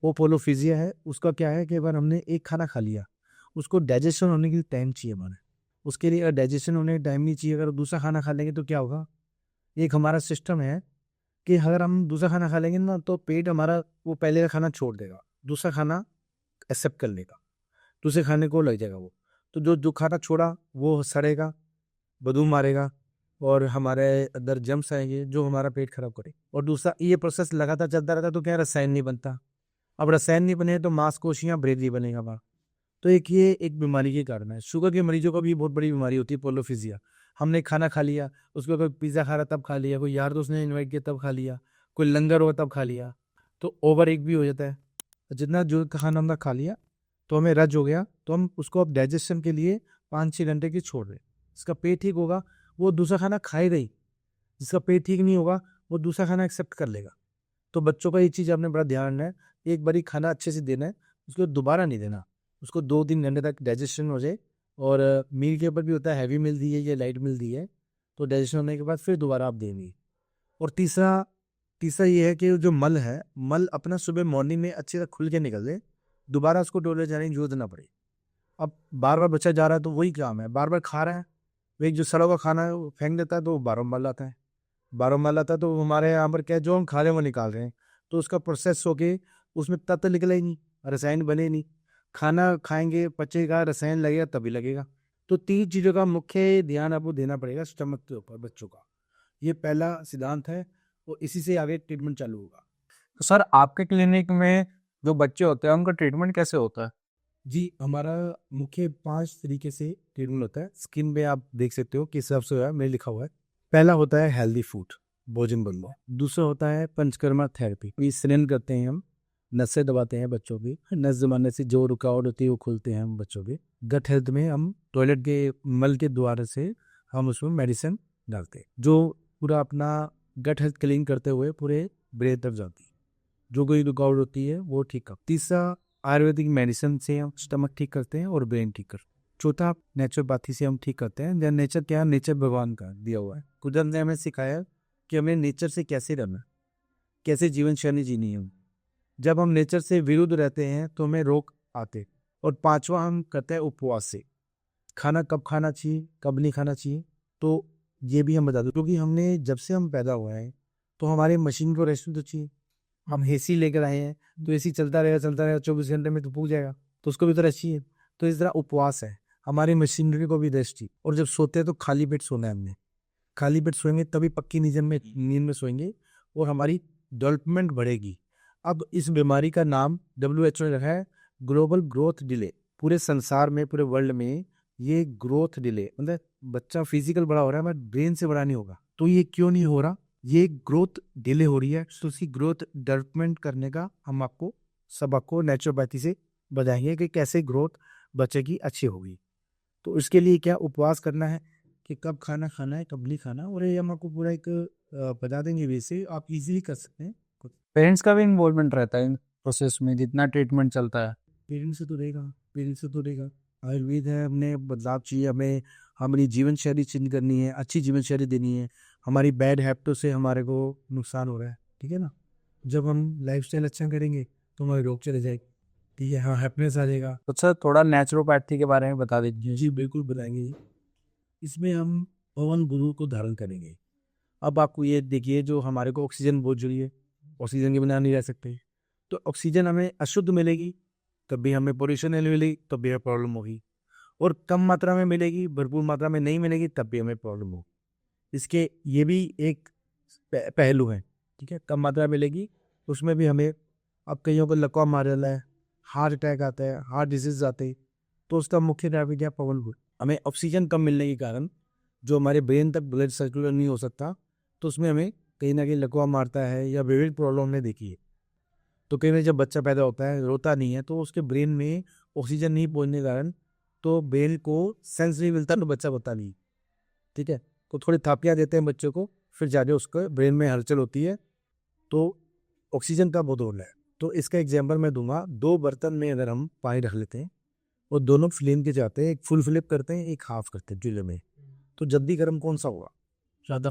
वो पोलोफिजिया है, उसका क्या है कि अगर हमने एक खाना खा लिया, उसको डाइजेशन होने के लिए टाइम चाहिए हमारे, उसके लिए अगर डाइजेशन होने का टाइम नहीं चाहिए, अगर दूसरा खाना खा लेंगे तो क्या होगा, एक हमारा सिस्टम है कि अगर हम दूसरा खाना खा लेंगे ना तो पेट हमारा वो पहले का खाना छोड़ देगा, दूसरा खाना एक्सेप्ट कर लेगा, दूसरे खाने को लग जाएगा वो, तो जो खाना छोड़ा वो सड़ेगा, बदबू मारेगा, और हमारे अंदर जम्स आएंगे जो हमारा पेट खराब करे। और दूसरा ये प्रोसेस लगातार चलता रहता तो क्या, रसायन नहीं बनता, अब रसायन नहीं बने तो मांसपेशियाँ ब्रेन नहीं बनेगा हमारा, तो ये एक बीमारी के कारण है। शुगर के मरीजों का भी बहुत बड़ी बीमारी होती है पोलोफिजिया। हमने खाना खा लिया, उसको कोई पिज़्ज़ा खा रहा तब खा लिया, कोई यार दोस्त ने इन्वाइट किया तब खा लिया, कोई लंगर हो तब खा लिया, तो ओवर एक भी हो जाता है। जितना जो खाना हमने खा लिया तो हमें रज हो गया, तो हम उसको अब डाइजेशन के लिए 5-6 घंटे की छोड़ दें, इसका पेट ठीक होगा, वो दूसरा खाना खाएगा ही, जिसका पेट ठीक नहीं होगा वो दूसरा खाना एक्सेप्ट कर लेगा। तो बच्चों का ये चीज़ आपने बड़ा ध्यान रखना है, एक बारी खाना अच्छे से देना है, उसको दोबारा नहीं देना, उसको 2-3 घंटे तक डाइजेशन हो जाए। और मील के ऊपर भी होता है, हैवी मील दी है या लाइट मील दी है, तो डाइजेशन होने के बाद फिर दोबारा आप देंगे। और तीसरा ये है कि जो मल है, मल अपना सुबह मॉर्निंग में अच्छे से खुल के निकल जाए, दोबारा उसको टॉयलेट जाने की जरूरत ना पड़े। अब बार बार बच्चा जा रहा है तो वही काम है, बार बार खा रहा है, वो एक जो सड़ा हुआ खाना है वो फेंक देता है, तो वो बारम्बार आता है, बारम्बार आता है, तो हमारे यहाँ पर क्या है, जो हम खा रहे हैं वो निकाल रहे हैं, तो उसका प्रोसेस होके उसमें तत्व निकले ही नहीं, रसायन बने नहीं, खाना खाएंगे पचेगा, रसायन लगेगा तभी लगेगा। तो 3 चीज़ों का मुख्य ध्यान आपको देना पड़ेगा स्टमक के ऊपर बच्चों का, ये पहला सिद्धांत है, और इसी से आगे ट्रीटमेंट चालू होगा। तो सर आपके क्लिनिक में जो बच्चे होते हैं उनका ट्रीटमेंट कैसे होता है? जी, हमारा मुख्य 5 तरीके से ट्रीटमेंट होता है। स्किन पे आप देख सकते हो किस हिसाब से हुआ है, मेरे लिखा हुआ है। पहला होता है हेल्दी फूड, भोजन बनना। दूसरा होता है पंचकर्मा थेरेपी, ये सिलेंड करते हैं हम, नसें दबाते हैं बच्चों की, नस दबाने से जो रुकावट होती है वो खुलते हैं हम बच्चों के। गट हेल्थ में हम टॉयलेट के मल के द्वारा से हम उसमें मेडिसिन डालते हैं, जो पूरा अपना गट हेल्थ क्लीन करते हुए पूरे ब्रेन तक जाती है, जो कोई रुकावट होती है वो ठीक कर। तीसरा, आयुर्वेदिक मेडिसिन से हम स्टमक ठीक करते हैं और ब्रेन ठीक करते हैं। चौथा, नेचुरोपैथी से हम ठीक करते हैं। जैसे नेचर क्या है, नेचर भगवान का दिया हुआ है। कुदरत ने हमें सिखाया कि हमें नेचर से कैसे रहना है, कैसे जीवन शैली जीनी है। जब हम नेचर से विरुद्ध रहते हैं तो हमें रोग आते। और पांचवा हम करते हैं उपवास से। खाना कब खाना चाहिए, कब नहीं खाना चाहिए, तो ये भी हम बता दो। क्योंकि हमने जब से हम पैदा हुए हैं तो हमारे मशीन को रेस्ट तो चाहिए। हम एसी लेकर आए हैं तो एसी चलता रहेगा 24 घंटे में तो फूक जाएगा, तो उसको भी तो रेस्ट चाहिए। तो इस तरह उपवास है, हमारी मशीनरी को भी रेस्ट चाहिए। और जब सोते हैं तो खाली पेट सोना है। हमने खाली पेट सोएंगे तभी पक्की नींद में सोएंगे और हमारी डेवलपमेंट बढ़ेगी। अब इस बीमारी का नाम WHO ने रखा है ग्लोबल ग्रोथ डिले। पूरे संसार में, पूरे वर्ल्ड में ये ग्रोथ डिले, मतलब बच्चा फिजिकल बड़ा हो रहा है मगर ब्रेन से बड़ा नहीं होगा। तो ये क्यों नहीं हो रहा? ये ग्रोथ डिले हो रही है। तो उसकी ग्रोथ डेवलपमेंट करने का हम आपको सबक को नेचुरोपैथी से बताएंगे कि कैसे ग्रोथ बच्चे की अच्छी होगी। तो इसके लिए क्या उपवास करना है, कि कब खाना खाना है, कब नहीं खाना, और ये हम आपको पूरा एक बता देंगे। वैसे आप इजीली कर सकते हैं। पेरेंट्स का भी इन्वॉल्वमेंट रहता है इन प्रोसेस में जितना ट्रीटमेंट चलता है। पेरेंट्स से तो रहेगा। आयुर्वेद है, हमने बदलाव चाहिए, हमें हमारी जीवन शैली चेंज करनी है, अच्छी जीवन शैली देनी है। हमारी बैड हैबिटों से हमारे को नुकसान हो रहा है, ठीक है ना। जब हम लाइफस्टाइल अच्छा करेंगे तो हमारे रोग चले जाएंगे, ठीक है। हाँ, हैप्पीनेस आ जाएगा। तो सर थोड़ा नेचुरोपैथी के बारे में बता दीजिए। जी बिल्कुल बताएंगे जी। इसमें हम पवन गुरु को धारण करेंगे। अब आपको ये देखिए, जो हमारे को ऑक्सीजन बहुत जरूरी है, ऑक्सीजन के बिना नहीं रह सकते। तो ऑक्सीजन हमें अशुद्ध मिलेगी तब भी हमें पोल्यूशन नहीं मिलेगी, तब भी हमें प्रॉब्लम होगी। और कम मात्रा में मिलेगी, भरपूर मात्रा में नहीं मिलेगी, तब भी हमें प्रॉब्लम होगी। इसके ये भी एक पहलू है, ठीक है। कम मात्रा में मिलेगी उसमें भी हमें, अब कईयों को लकवा मार जाता है, हार्ट अटैक आता है, हार्ट डिजीज आते हैं, तो उसका मुख्य कारण क्या, पवन गुरु। हमें ऑक्सीजन कम मिलने के कारण जो हमारे ब्रेन तक ब्लड सर्कुलर नहीं हो सकता, तो उसमें हमें कहीं ना कहीं लकवा मारता है या विविध प्रॉब्लम हमने देखी है। तो कहीं ना जब बच्चा पैदा होता है रोता नहीं है, तो उसके ब्रेन में ऑक्सीजन नहीं पहुंचने के कारण तो ब्रेन को सेंस नहीं मिलता, तो बच्चा होता नहीं, ठीक है। तो थोड़ी थापियाँ देते हैं बच्चों को, फिर जाके उसको ब्रेन में हलचल होती है। तो ऑक्सीजन का बहुत रोल है। तो इसका एग्जाम्पल मैं दूंगा। 2 बर्तन में अगर हम पानी रख लेते हैं और दोनों फ्लेम के जाते हैं, एक फुल फ्लिप करते हैं, एक हाफ करते हैं चूल्हे में, तो जल्दी गर्म कौन सा होगा? ज़्यादा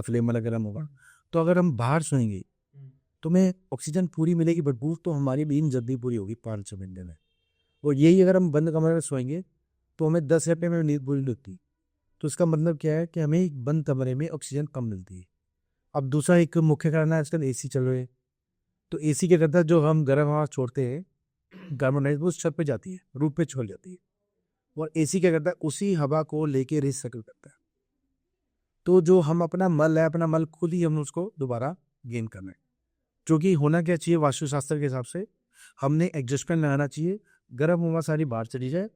फ्लेम वाला गर्म होगा। तो अगर हम बाहर सोएंगे तो हमें ऑक्सीजन पूरी मिलेगी भरपूर, तो हमारी नींद जल्दी पूरी होगी 5-6 घंटे में। और यही अगर हम बंद कमरे में सोएंगे तो हमें 10 घंटे में नींद पूरी नहीं होती। तो इसका मतलब क्या है कि हमें एक बंद कमरे में ऑक्सीजन कम मिलती है। अब दूसरा एक मुख्य कारण है, आजकल एसी चल रहे हैं। तो एसी के करता जो हम गर्म हवा छोड़ते हैं, कार्बन डाइऑक्साइड वो छत पे जाती है, रूफ पे छोड़ जाती है। और एसी क्या करता है, उसी हवा को लेके रिसाइकिल करता है। तो जो हम अपना मल है, अपना मल खुद ही हम उसको दोबारा गेन करना है। जो कि होना क्या चाहिए वास्तुशास्त्र के हिसाब से, हमने एडजस्टमेंट लगाना चाहिए, गर्म हवा सारी बाहर चली जाए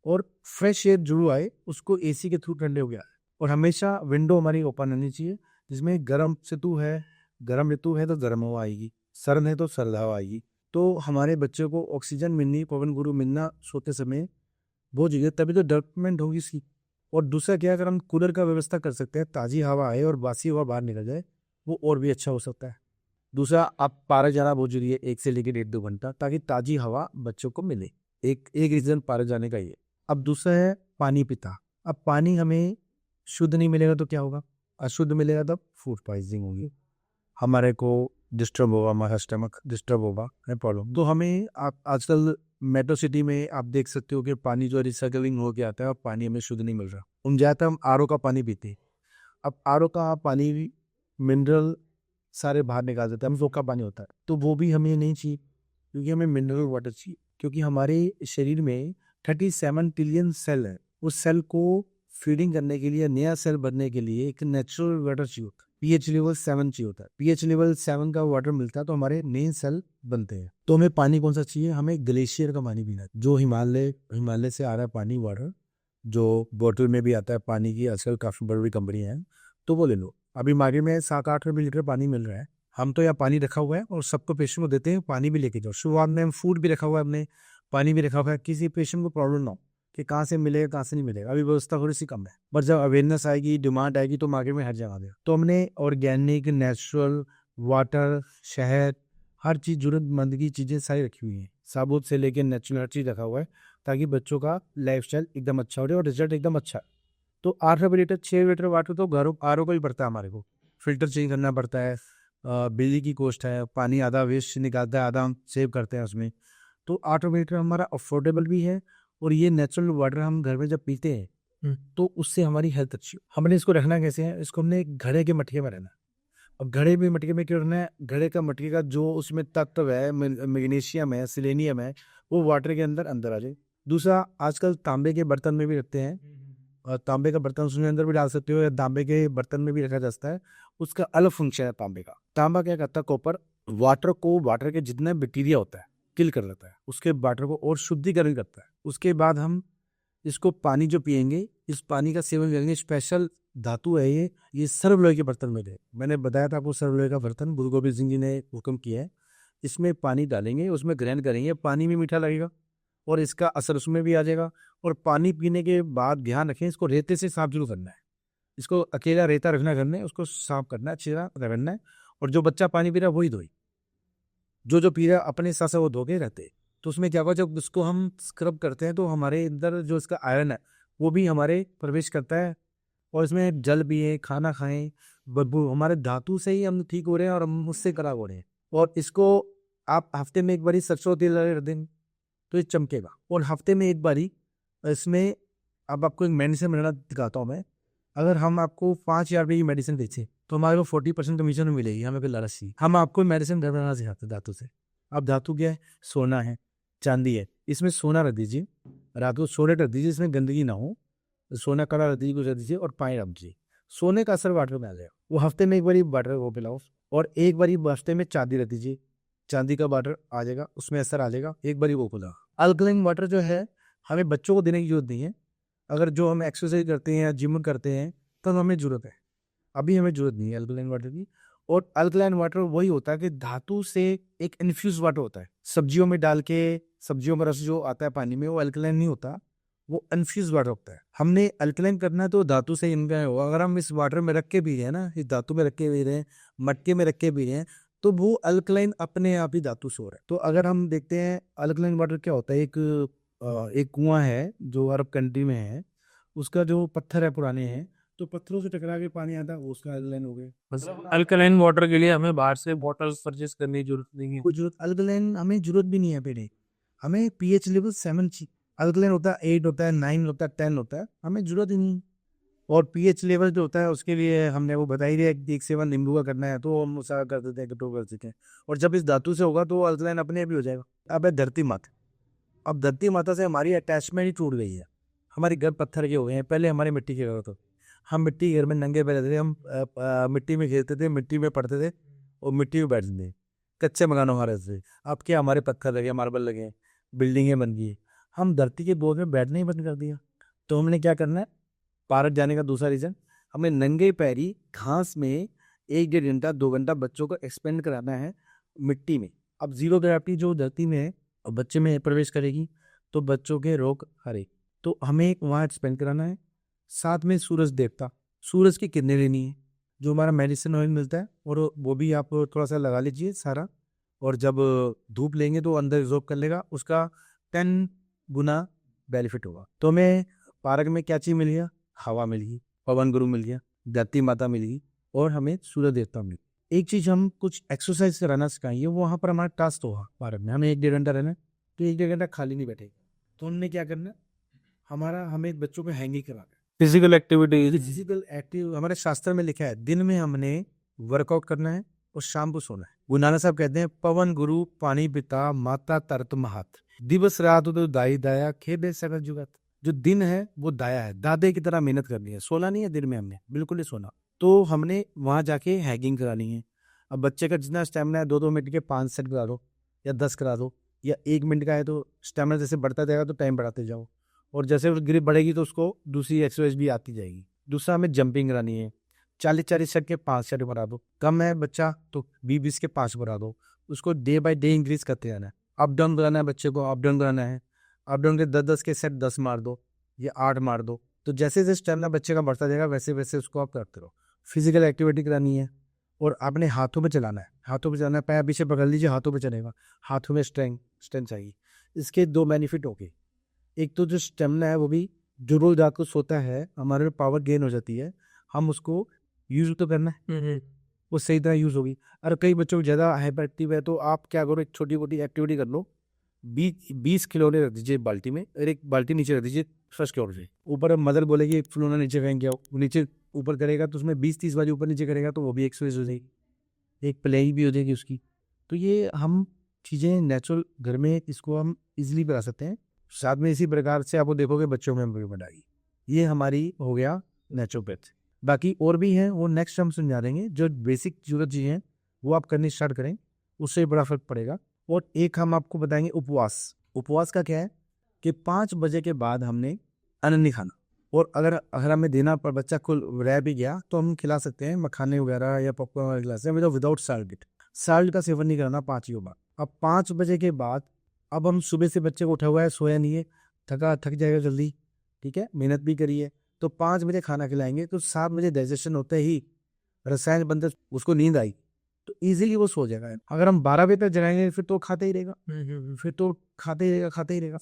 और फ्रेश एयर जरूर आए, उसको एसी के थ्रू ठंडे हो गया है। और हमेशा विंडो हमारी ओपन रहनी चाहिए, जिसमें गर्म ऋतु है तो गर्म हवा आएगी, सर्द है तो सर्द हवा आएगी। तो हमारे बच्चों को ऑक्सीजन मिलनी, पवन गुरु मिलना सोते समय बहुत जरूरी है, तभी तो डेवलपमेंट होगी इसकी। और दूसरा क्या, अगर हम कूलर का व्यवस्था कर सकते हैं, ताज़ी हवा आए और बासी हवा बाहर निकल जाए, वो और भी अच्छा हो सकता है। दूसरा, आप पार्क जाना बहुत जरूरी है, 1 से लेकर 1.5-2 घंटा, ताकि ताज़ी हवा बच्चों को मिले। एक रीज़न पार्क जाने का ये। अब दूसरा है पानी पीता। अब पानी हमें शुद्ध नहीं मिलेगा तो क्या होगा, अशुद्ध मिलेगा तब फूड पॉइजनिंग होगी, हमारे को डिस्टर्ब होगा, हमारा स्टमक डिस्टर्ब होगा, है प्रॉब्लम। तो हमें आप आजकल मेट्रो सिटी में आप देख सकते हो कि पानी जो रिसाइकलिंग हो के आता है और पानी हमें शुद्ध नहीं मिल रहा। हम ज़्यादातर हम आरओ का पानी पीते हैं। अब आरओ का पानी मिनरल सारे बाहर निकाल देता है, हम लोग का पानी होता है, तो वो भी हमें नहीं चाहिए, क्योंकि हमें मिनरल वाटर चाहिए। क्योंकि हमारे शरीर में 37 ट्रिलियन सेल है, उस सेल को फीडिंग करने के लिए, नया सेल बनने के लिए एक नेचुरल वाटर चाहिए होता है। पीएच लेवल 7 चाहिए होता है। पीएच लेवल 7 का वाटर मिलता है तो हमारे नए सेल बनते हैं। तो हमें पानी कौन सा चाहिए, हमें ग्लेशियर का पानी पीना है, जो हिमालय से आ रहा है पानी, वाटर जो बोतल में भी आता है पानी की, आजकल काफ़ी बड़ी बड़ी कंपनियाँ हैं, तो वो ले लो। अभी मार्केट में 7-8 रुपये लीटर पानी मिल रहा है। हम तो यहाँ पानी रखा हुआ है और सबको पेशेंट को देते हैं, पानी भी लेके जाओ। शुरुआत में हम फूड भी रखा हुआ है, हमने पानी भी रखा हुआ है, किसी पेशेंट को प्रॉब्लम ना हो कि कहाँ से मिलेगा कहाँ से नहीं मिलेगा। अभी व्यवस्था थोड़ी सी कम है, पर जब अवेयरनेस आएगी, डिमांड आएगी, तो मार्केट में हर जगह देगा। तो हमने ऑर्गेनिक नेचुरल वाटर, शहद, हर चीज़ ज़रूरतमंद की चीज़ें सारी रखी हुई हैं। साबुत से लेके नेचुरल हर चीज़ रखा हुआ है ताकि बच्चों का लाइफस्टाइल एकदम अच्छा हो रहे और रिजल्ट एकदम अच्छा है। तो 8 रुपये लीटर 6 लीटर वाटर तो घरों आर ओ का ही पड़ता है हमारे को। फ़िल्टर चेंज करना पड़ता है, बिजली की कॉस्ट है, पानी आधा वेस्ट निकालता है, आधा हम सेव करते हैं उसमें। तो 8 रुपये लीटर हमारा अफोर्डेबल भी है और ये नेचुरल वाटर हम घर में जब पीते हैं तो उससे हमारी हेल्थ अच्छी हो। हमने इसको रखना कैसे है, इसको हमने एक घड़े के मटके में रहना है। अब घड़े में मटके में क्यों रखना है, घड़े का मटके का जो उसमें तत्व है, मैग्नीशियम है, सेलेनियम है, वो वाटर के अंदर अंदर आ जाए। दूसरा, आजकल तांबे के बर्तन में भी रखते हैं, और तांबे का बर्तन उसमें अंदर भी डाल सकते हो या तांबे के बर्तन में भी रखा जा सकता है। उसका अलग फंक्शन है तांबे का। तांबा क्या करता है, कॉपर वाटर के जितने बैक्टीरिया होता है किल कर लेता है, उसके वाटर को और शुद्धिकरण करता है। उसके बाद हम इसको पानी जो पियेंगे, इस पानी का सेवन करेंगे। स्पेशल धातु है ये सर्वलोह के बर्तन में दे। मैंने बताया था आपको, सर्वलोह का बर्तन गुरु गोबिंद सिंह जी ने हुक्म किया है। इसमें पानी डालेंगे, उसमें ग्रहण करेंगे, पानी भी मीठा लगेगा और इसका असर उसमें भी आ जाएगा। और पानी पीने के बाद ध्यान रखें, इसको रेते से साफ जरूर करना है। इसको अकेला रेता रखना करना है, उसको साफ करना है, अच्छी तरह रगड़ना है। और जो बच्चा पानी पी रहा है वही धोए, जो पी रहा है अपने हिसाब से वो धो के रहते। तो उसमें क्या हुआ, जब उसको हम स्क्रब करते हैं तो हमारे अंदर जो इसका आयरन है वो भी हमारे प्रवेश करता है। और इसमें जल पिए, खाना खाएं, बदबू हमारे धातु से ही हम ठीक हो रहे हैं और हम उससे खराब हो रहे हैं। और इसको आप हफ्ते में एक बारी सरसों तेल लगा रख दें तो ये चमकेगा। और हफ्ते में एक बारी इसमें, अब आपको एक मेडिसिन बनाना दिखाता हूँ मैं। अगर हम आपको 5,000 रुपये की मेडिसिन बेचें तो हमारे को 40% कमीशन मिलेगी, हमें कोई लालच नहीं। हम आपको मेडिसिन घर बनाना सिखाते हैं धातु से। अब धातु क्या है, सोना है, चांदी है, इसमें सोना रख दीजिए, रात को सोने रख दीजिए, इसमें गंदगी ना हो, सोना कड़ा रख दीजिए, कुछ रख दीजिए और पानी रख दीजिए। सोने का असर वाटर में आ जाएगा। वो हफ्ते में एक बारी वाटर वो पिलाओ। और एक बारी हफ्ते में चांदी रख दीजिए, चांदी का वाटर आ जाएगा, उसमें असर आ जाएगा। एक बारी वो खुला। अल्कलाइन वाटर जो है हमें बच्चों को देने की जरूरत नहीं है। अगर जो हम एक्सरसाइज करते हैं या जिम करते हैं तब हमें जरूरत है, अभी हमें जरूरत नहीं है अल्कलाइन वाटर की। और अल्कलाइन वाटर वही होता है कि धातु से एक इन्फ्यूज वाटर होता है, सब्जियों में डाल के, सब्जियों में रस जो आता है पानी में, वो अल्कलाइन नहीं होता, वो इन्फ्यूज वाटर होता है। हमने अल्कलाइन करना है तो धातु से इनका होगा। अगर हम इस वाटर में रख के पी रहे हैं ना, इस धातु में रख के पी रहे हैं, मटके में रख के पी रहे हैं, तो वो अल्कलाइन अपने आप ही धातु से हो रहा है। तो अगर हम देखते हैं अल्कलाइन वाटर क्या होता है, एक कुआं है जो अरब कंट्री में है, उसका जो पत्थर है पुराने हैं, तो पत्थरों से टकरा के पानी आता है, वो उसका अल्कलाइन हो गया। मतलब अल्कलाइन वाटर के लिए हमें बाहर से बॉटल्स परचेज करने की जरूरत नहीं है। कोई जरूरत अल्कलाइन हमें जरूरत भी नहीं है पीने। हमें पीएच लेवल 7 अल्कलाइन होता है, 8 होता है, 9 होता है, 10 होता है, हमें जरूरत ही नहीं। और पीएच लेवल जो होता है उसके लिए हमने वो बताई दिया कि 1 सेवन नींबू का करना है, तो हम उसका कर देते हैं, तो कर देते हैं। और जब इस धातु से होगा तो अल्कलाइन अपने आप ही हो जाएगा। अब है धरती माता। अब धरती माता से हमारी अटैचमेंट ही टूट गई है। हमारे घर पत्थर के हो गए हैं, पहले हमारे मिट्टी के घर होते। हम मिट्टी के घर में नंगे पैर रहते थे, हम मिट्टी में खेलते थे, मिट्टी में पढ़ते थे और मिट्टी में बैठते थे, कच्चे मकानों हमारे से। अब क्या, हमारे पत्थर लगे, मार्बल लगे, बिल्डिंगें बन गई। हम धरती के बोझ में बैठना ही बंद कर दिया। तो हमने क्या करना है, पार्क जाने का दूसरा रीज़न, हमें नंगे पैरी घास में 1-1.5 घंटा 2 घंटा बच्चों को एक्सपेंड कराना है मिट्टी में। अब जीरो ग्रेविटी जो धरती में है और बच्चे में प्रवेश करेगी तो बच्चों के रोग हरे, तो हमें वहाँ एक्सपेंड कराना है। साथ में सूरज देवता, सूरज की किरणें लेनी है, जो हमारा मेडिसिन ऑयल मिलता है, और वो भी आप थोड़ा सा लगा लीजिए सारा। और जब धूप लेंगे तो अंदर एब्जॉर्ब कर लेगा, उसका 10 गुना बेनिफिट होगा। तो हमें पार्क में क्या चीज़ मिल गया, हवा मिल गई, पवन गुरु मिल गया, धरती माता मिल गई, और हमें सूर्य देवता मिल गए। एक चीज़ हम कुछ एक्सरसाइज कराना सिखाएंगे, वो वहाँ पर हमारा टास्क होगा पार्क में। हमें 1-1.5 घंटा रहना है, तो 1-1.5 घंटा खाली नहीं बैठेगा। तो हमने क्या करना है, हमें बच्चों को हैंगिंग कराना है, फिजिकल एक्टिविटी। Physical active. हमारे शास्त्र में लिखा है दिन में हमने वर्कआउट करना है और शाम को सोना है। गुरु नानक साहब कहते हैं, पवन गुरु पानी पिता माता तरत महात, दिवस रात तो दाई दाया खेबे सगत जुगत। जो दिन है वो दाया है, दादे की तरह मेहनत करनी है, सोना नहीं है दिन में, हमने बिल्कुल नहीं सोना। तो हमने वहाँ जाके हैगिंग करानी है। अब बच्चे का जितना स्टेमिना है, 2-2 मिनट के 5 सेट करा दो या 10 करा दो, या 1 मिनट का है तो स्टेमिना जैसे बढ़ता जाएगा तो टाइम बढ़ाते जाओ, और जैसे ग्रिप बढ़ेगी तो उसको दूसरी एक्सरसाइज भी आती जाएगी। दूसरा, हमें जंपिंग करानी है, 40-40 सेट के 5 सेट बना दो। कम है बच्चा तो 20-20 के 5 बना दो। उसको डे बाय डे इंक्रीज करते जाना है। अप डाउन कराना है बच्चे को, अप डाउन कराना है, अप डाउन के 10-10 के सेट 10 मार दो या 8 मार दो। तो जैसे जैसे स्टेमिना बच्चे का बढ़ता जाएगा वैसे वैसे उसको आप करते रहो। फिजिकल एक्टिविटी करानी है, और आपने हाथों में चलाना है, हाथों में चलाना है, पैर पीछे पकड़ लीजिए, हाथों में चलेगा, हाथों में स्ट्रेंथ चाहिए। इसके 2 बेनिफिट हो गए, एक तो जो स्टेमिना है वो भी जो रोज रात को सोता है हमारे में पावर गेन हो जाती है, हम उसको यूज तो करना है, वो सही तरह यूज होगी। और कई बच्चों को ज़्यादा हाइपर एक्टिव है तो आप क्या करो, एक छोटी मोटी एक्टिविटी कर लो, 20 खिलौने रख दीजिए बाल्टी में और एक बाल्टी नीचे रख दीजिए फर्स्ट फ्लोर से। ऊपर मदर बोलेगी एक खिलौना नीचे फेंक के आओ, नीचे ऊपर करेगा तो उसमें 20-30 बार ऊपर नीचे करेगा तो वो भी एक्सरसाइज हो जाएगी, एक प्ले भी हो जाएगी उसकी। तो ये हम चीज़ें नेचुरल घर में इसको हम इजीली करा सकते हैं। साथ में इसी प्रकार से आपको देखोगे बच्चों में इम्प्रूवमेंट आएगी। ये हमारी हो गया नेचुरोपैथ। बाकी और भी हैं, वो नेक्स्ट हम समझा देंगे। जो बेसिक जरूरत चीज़ें हैं वो आप करनी स्टार्ट करें, उससे बड़ा फर्क पड़ेगा। और एक हम आपको बताएंगे उपवास। उपवास का क्या है कि 5 बजे के बाद हमने अन्न नहीं खाना, और अगर हमें देना पर बच्चा खुल रह भी गया तो हम खिला सकते हैं मखाने वगैरह या पॉपकॉर्न वगैरह खिला सकते हैं, विदाउट साल्ट। साल्ट का सेवन नहीं करना 5 के बाद। अब 5 बजे के बाद अब हम सुबह से बच्चे को उठा हुआ है, सोया नहीं है, थक जाएगा जल्दी, ठीक है, मेहनत भी करिए, तो 5 बजे खाना खिलाएंगे तो 7 बजे डाइजेशन होते ही रसायन बनते, उसको नींद आई तो इजीली वो सो जाएगा। अगर हम 12 बजे तक जगाएंगे फिर तो खाते ही रहेगा, खाते ही रहेगा,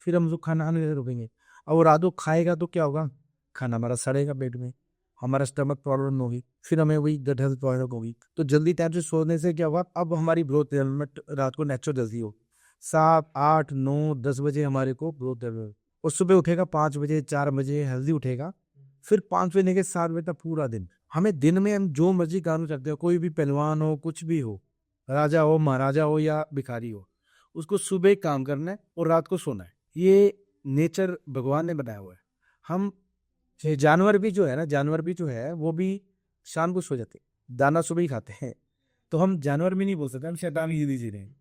फिर हम लोग खाना खाने रुकेंगे। और रात को खाएगा तो क्या होगा, खाना हमारा सड़ेगा पेट में, हमारा स्टमक प्रॉब्लम होगी, फिर हमें वही गट हेल्थ प्रॉब्लम होगी। तो जल्दी टाइम से सोने से क्या होगा, अब हमारी ग्रोथ डेवलपमेंट रात को नेचुरल जल्दी हो, 7, 8, 9, 10 बजे हमारे को ग्रोथ डेवलप, और सुबह उठेगा 5 बजे 4 बजे हेल्दी उठेगा, फिर 5 बजे लेके 7 बजे तक पूरा दिन। हमें दिन में हम जो मर्जी काम करते हो, कोई भी पहलवान हो, कुछ भी हो, राजा हो, महाराजा हो या भिखारी हो, उसको सुबह काम करना है और रात को सोना है। ये नेचर भगवान ने बनाया हुआ है। हम जानवर भी जो है ना, जानवर भी जो है वो भी शाम को सो जाते हैं, दाना सुबह ही खाते हैं। तो हम जानवर भी नहीं बोल सकते, हम शैतान ही जी रहे हैं।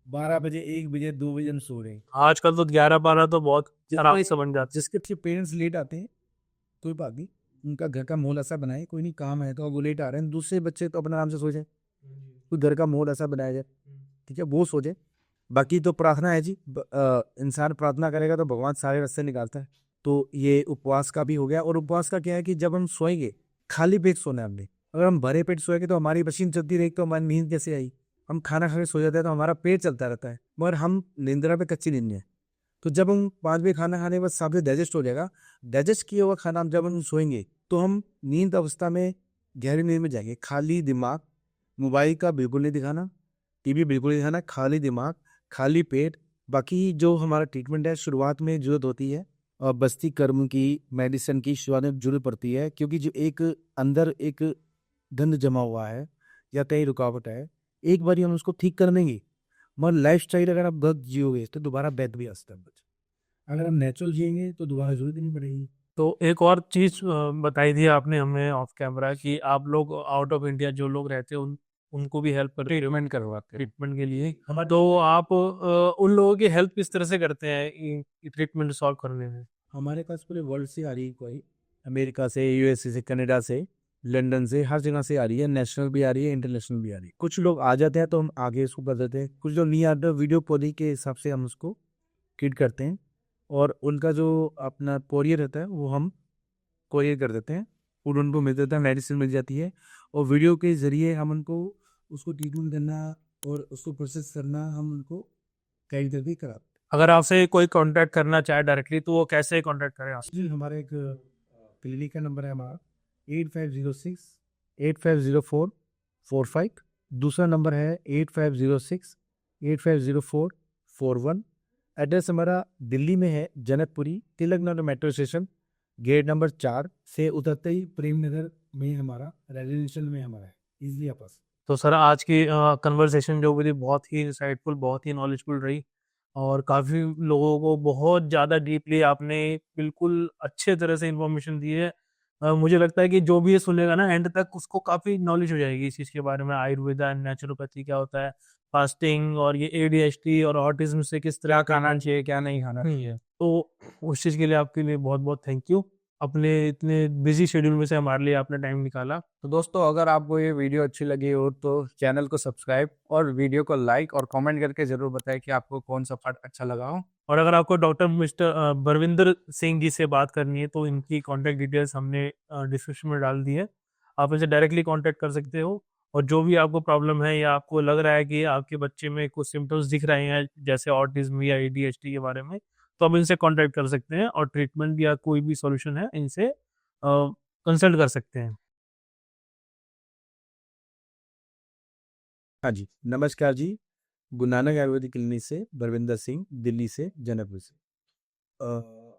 12 बजे 1 बजे 2 बजे हम सो रहे हैं। आजकल तो 11-12 तो बहुत खराब ही समझ जाते। जिसके पेरेंट्स लेट आते हैं कोई बात नहीं, उनका घर का माहौल ऐसा बनाए, कोई नहीं काम है तो वो लेट आ रहे हैं, दूसरे बच्चे तो अपने आराम से सो जाए, कोई घर का माहौल ऐसा बनाया जाए, ठीक है, वो सो जाए। बाकी तो प्रार्थना है जी, इंसान प्रार्थना करेगा तो भगवान सारे रास्ते निकालता है। तो ये उपवास का भी हो गया। और उपवास का क्या है कि जब हम सोएंगे खाली पेट सोना है हमने, अगर हम भरे पेट सोएंगे तो हमारी मशीन चलती रहेगी तो हमारी नींद कैसे आई। हम खाना खा के सो जाते हैं तो हमारा पेट चलता रहता है, मगर हम निंद्रा पे कच्ची नींद है। तो जब हम 5 बजे खाना खाने के बाद 7 बजे डाइजेस्ट हो जाएगा, डाइजेस्ट किया हुआ खाना जब हम सोएंगे तो हम नींद अवस्था में गहरी नींद में जाएंगे। खाली दिमाग, मोबाइल का बिल्कुल नहीं दिखाना, टीवी बिल्कुल नहीं दिखाना, खाली दिमाग, खाली पेट। बाकी जो हमारा ट्रीटमेंट है शुरुआत में जरूरत होती है और बस्ती कर्म की, मेडिसिन की शुरुआत में जरूरत पड़ती है, क्योंकि जो एक अंदर एक गंद जमा हुआ है या कहीं रुकावट है, एक बार हम उसको ठीक कर देंगे। मगर लाइफ स्टाइल अगर आप गलत जियोगे तो दोबारा बैद भी आ सकता है। अगर हम नेचुरल जिएंगे तो दोबारा जरूरत नहीं पड़ेगी। तो एक और चीज बताई थी आपने हमें ऑफ कैमरा कि आप लोग आउट ऑफ इंडिया जो लोग रहते हैं उनको भी हेल्प करते हो ट्रीटमेंट करवाते हैं। ट्रीटमेंट के लिए। तो आप उन लोगों की हेल्प किस तरह से करते हैं ट्रीटमेंट सॉल्व करने में? हमारे पास पूरे वर्ल्ड से आ रही है, कोई अमेरिका से, यूएसए से, कनाडा से, लंदन से, हर जगह से आ रही है। नेशनल भी आ रही है, इंटरनेशनल भी आ रही है। कुछ लोग आ जाते हैं तो हम आगे उसको कर देते हैं, कुछ लोग नहीं आते, वीडियो कॉलिंग के हिसाब से हम उसको ट्रीट करते हैं। और उनका जो अपना कोरियर रहता है वो हम कोरियर कर देते हैं, फूड उनको मिल जाता है, मेडिसिन मिल जाती है, और वीडियो के ज़रिए हम उनको उसको ट्रीटमेंट करना और उसको प्रोसेस करना हम उनको गाइड करके कराते हैं। अगर आपसे कोई कांटेक्ट करना चाहे डायरेक्टली तो वो कैसे कांटेक्ट करें आपसे? जी, हमारा एक क्लिनिक का नंबर है हमारा 8506-850445। दूसरा नंबर है 8506-850441। एड्रेस हमारा दिल्ली में है, Janakpuri, Tilak Nagar metro station, gate number 4 से उतरते ही प्रेम नगर में हमारा रेजिडेंशियल में हमारा है, इजली आप पास। तो सर आज की कन्वर्सेशन जो हुई बहुत ही इंसाइटफुल, बहुत ही नॉलेजफुल रही, और काफ़ी लोगों को बहुत ज़्यादा डीपली आपने बिल्कुल अच्छे तरह से इन्फॉर्मेशन दी है। मुझे लगता है कि जो भी ये सुनेगा ना एंड तक उसको काफ़ी नॉलेज हो जाएगी इस चीज़ के बारे में, आयुर्वेदा एंड नेचुरोपैथी क्या होता है, फास्टिंग और ये ADHD और ऑटिज्म से किस तरह क्या खाना चाहिए, क्या नहीं खाना चाहिए। तो उस चीज़ के लिए आपके लिए बहुत बहुत थैंक यू। अपने इतने बिजी शेड्यूल में से हमारे लिए आपने टाइम निकाला। तो दोस्तों अगर आपको ये वीडियो अच्छी लगी हो तो चैनल को सब्सक्राइब और वीडियो को लाइक और कमेंट करके ज़रूर बताएं कि आपको कौन सा पार्ट अच्छा लगा हो। और अगर आपको डॉक्टर मिस्टर बरविंदर सिंह जी से बात करनी है तो इनकी कॉन्टैक्ट डिटेल्स हमने डिस्क्रिप्शन में डाल दी है, आप इनसे डायरेक्टली कॉन्टैक्ट कर सकते हो। और जो भी आपको प्रॉब्लम है या आपको लग रहा है कि आपके बच्चे में कुछ सिम्टम्स दिख रहे हैं जैसे ऑटिज्म या एडीएचडी के बारे में, तो आप इनसे कांटेक्ट कर सकते हैं और ट्रीटमेंट या कोई भी सॉल्यूशन है इनसे कंसल्ट कर सकते हैं। हाँ जी, नमस्कार जी। गुरु नानक आयुर्वेदिक क्लिनिक से बरविंदर सिंह, दिल्ली से, जौनपुर से।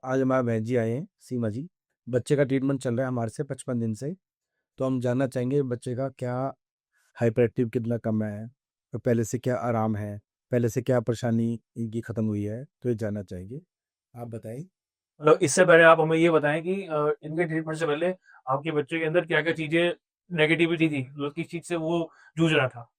आज हमारे बहन जी आए हैं, सीमा जी। बच्चे का ट्रीटमेंट चल रहा है हमारे से 55 दिन से। तो हम जानना चाहेंगे बच्चे का क्या हाइपर एक्टिव कितना कम है, और पहले से क्या आराम है, पहले से क्या परेशानी इनकी ख़त्म हुई है, तो ये जानना चाहेंगे। आप बताइए। मतलब इससे पहले आप हमें ये बताएं कि इनके ट्रीटमेंट से पहले आपके बच्चे के अंदर क्या-क्या चीज़ें नेगेटिविटी थी, मतलब किस चीज़ से वो जूझ रहा था?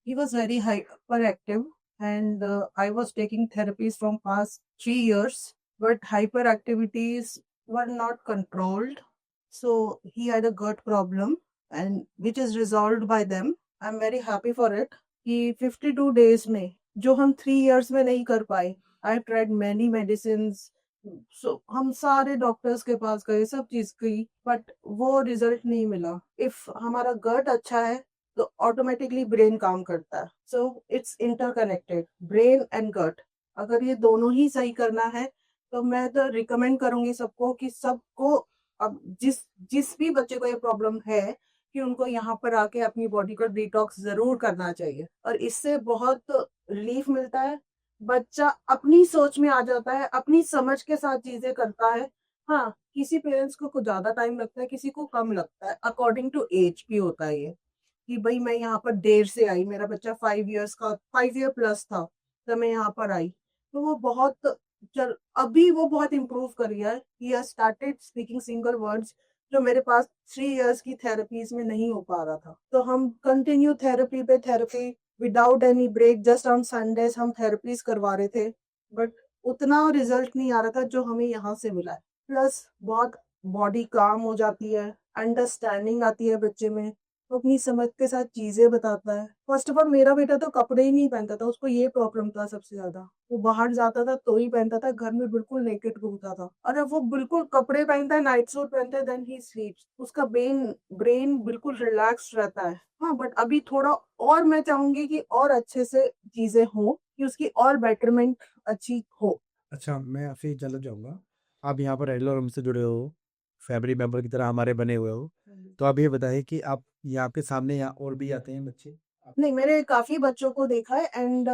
He was very hyperactive, and I was taking therapies from past 3 years, but hyperactivities were not controlled. So he had a gut problem, and which is resolved by them. I'm very happy for it. कि 52 days में जो हम 3 years में नहीं कर पाए, I tried many medicines. So हम सारे डॉक्टर्स के पास गए, सब चीज की, बट वो रिजल्ट नहीं मिला। इफ हमारा गट अच्छा है तो ऑटोमेटिकली ब्रेन काम करता है। So it's interconnected, brain and gut. अगर ये दोनों ही सही करना है तो मैं तो रिकमेंड करूंगी सबको कि सबको, अब जिस जिस भी बच्चे को ये प्रॉब्लम है, कि उनको यहाँ पर आके अपनी बॉडी को डिटॉक्स जरूर करना चाहिए, और इससे बहुत रिलीफ मिलता है। बच्चा अपनी सोच में आ जाता है, अपनी समझ के साथ चीजें करता है। हाँ, किसी पेरेंट्स को कुछ ज्यादा टाइम लगता है, किसी को कम लगता है, अकॉर्डिंग टू एज भी होता है ये। कि भाई मैं यहाँ पर देर से आई, मेरा बच्चा 5 ईयर प्लस था तब मैं यहाँ पर आई, तो वो बहुत चल अभी वो बहुत इम्प्रूव कर गया है। He has started speaking single words, जो मेरे पास 3 इयर्स की थेरेपीज में नहीं हो पा रहा था। तो हम कंटिन्यू थेरेपी पे therapy, without any break, just on Sundays हम थेरेपीज करवा रहे थे, बट उतना रिजल्ट नहीं आ रहा था जो हमें यहाँ से मिला है। प्लस बहुत बॉडी काम हो जाती है, अंडरस्टैंडिंग आती है बच्चे में, वो अपनी समझ के साथ चीजें बताता है। फर्स्ट ऑफ ऑल मेरा बेटा तो कपड़े ही नहीं पहनता था, उसको ये प्रॉब्लम था सबसे ज्यादा। वो बाहर जाता था तो ही पहनता था, घर में बिल्कुल नेकेड घूमता था। और अब वो बिल्कुल कपड़े पहनता है, नाइट सूट पहनता है, देन ही स्लीप्स। उसका ब्रेन ब्रेन बिल्कुल रिलैक्स रहता है। हाँ, बट अभी थोड़ा और मैं चाहूंगी कि और अच्छे से चीजें हो, कि उसकी और बेटरमेंट अच्छी हो। अच्छा, मैं आपसे ये जानना चाहूँगा, आप यहाँ पर रेगुलर हमसे जुड़े हो, फैमिली मेंबर की तरह हमारे बने हुए हो, तो आप ये बताइए कि आप यहाँ आपके सामने यहाँ और भी आते हैं बच्चे? नहीं, मैंने काफी बच्चों को देखा है, एंड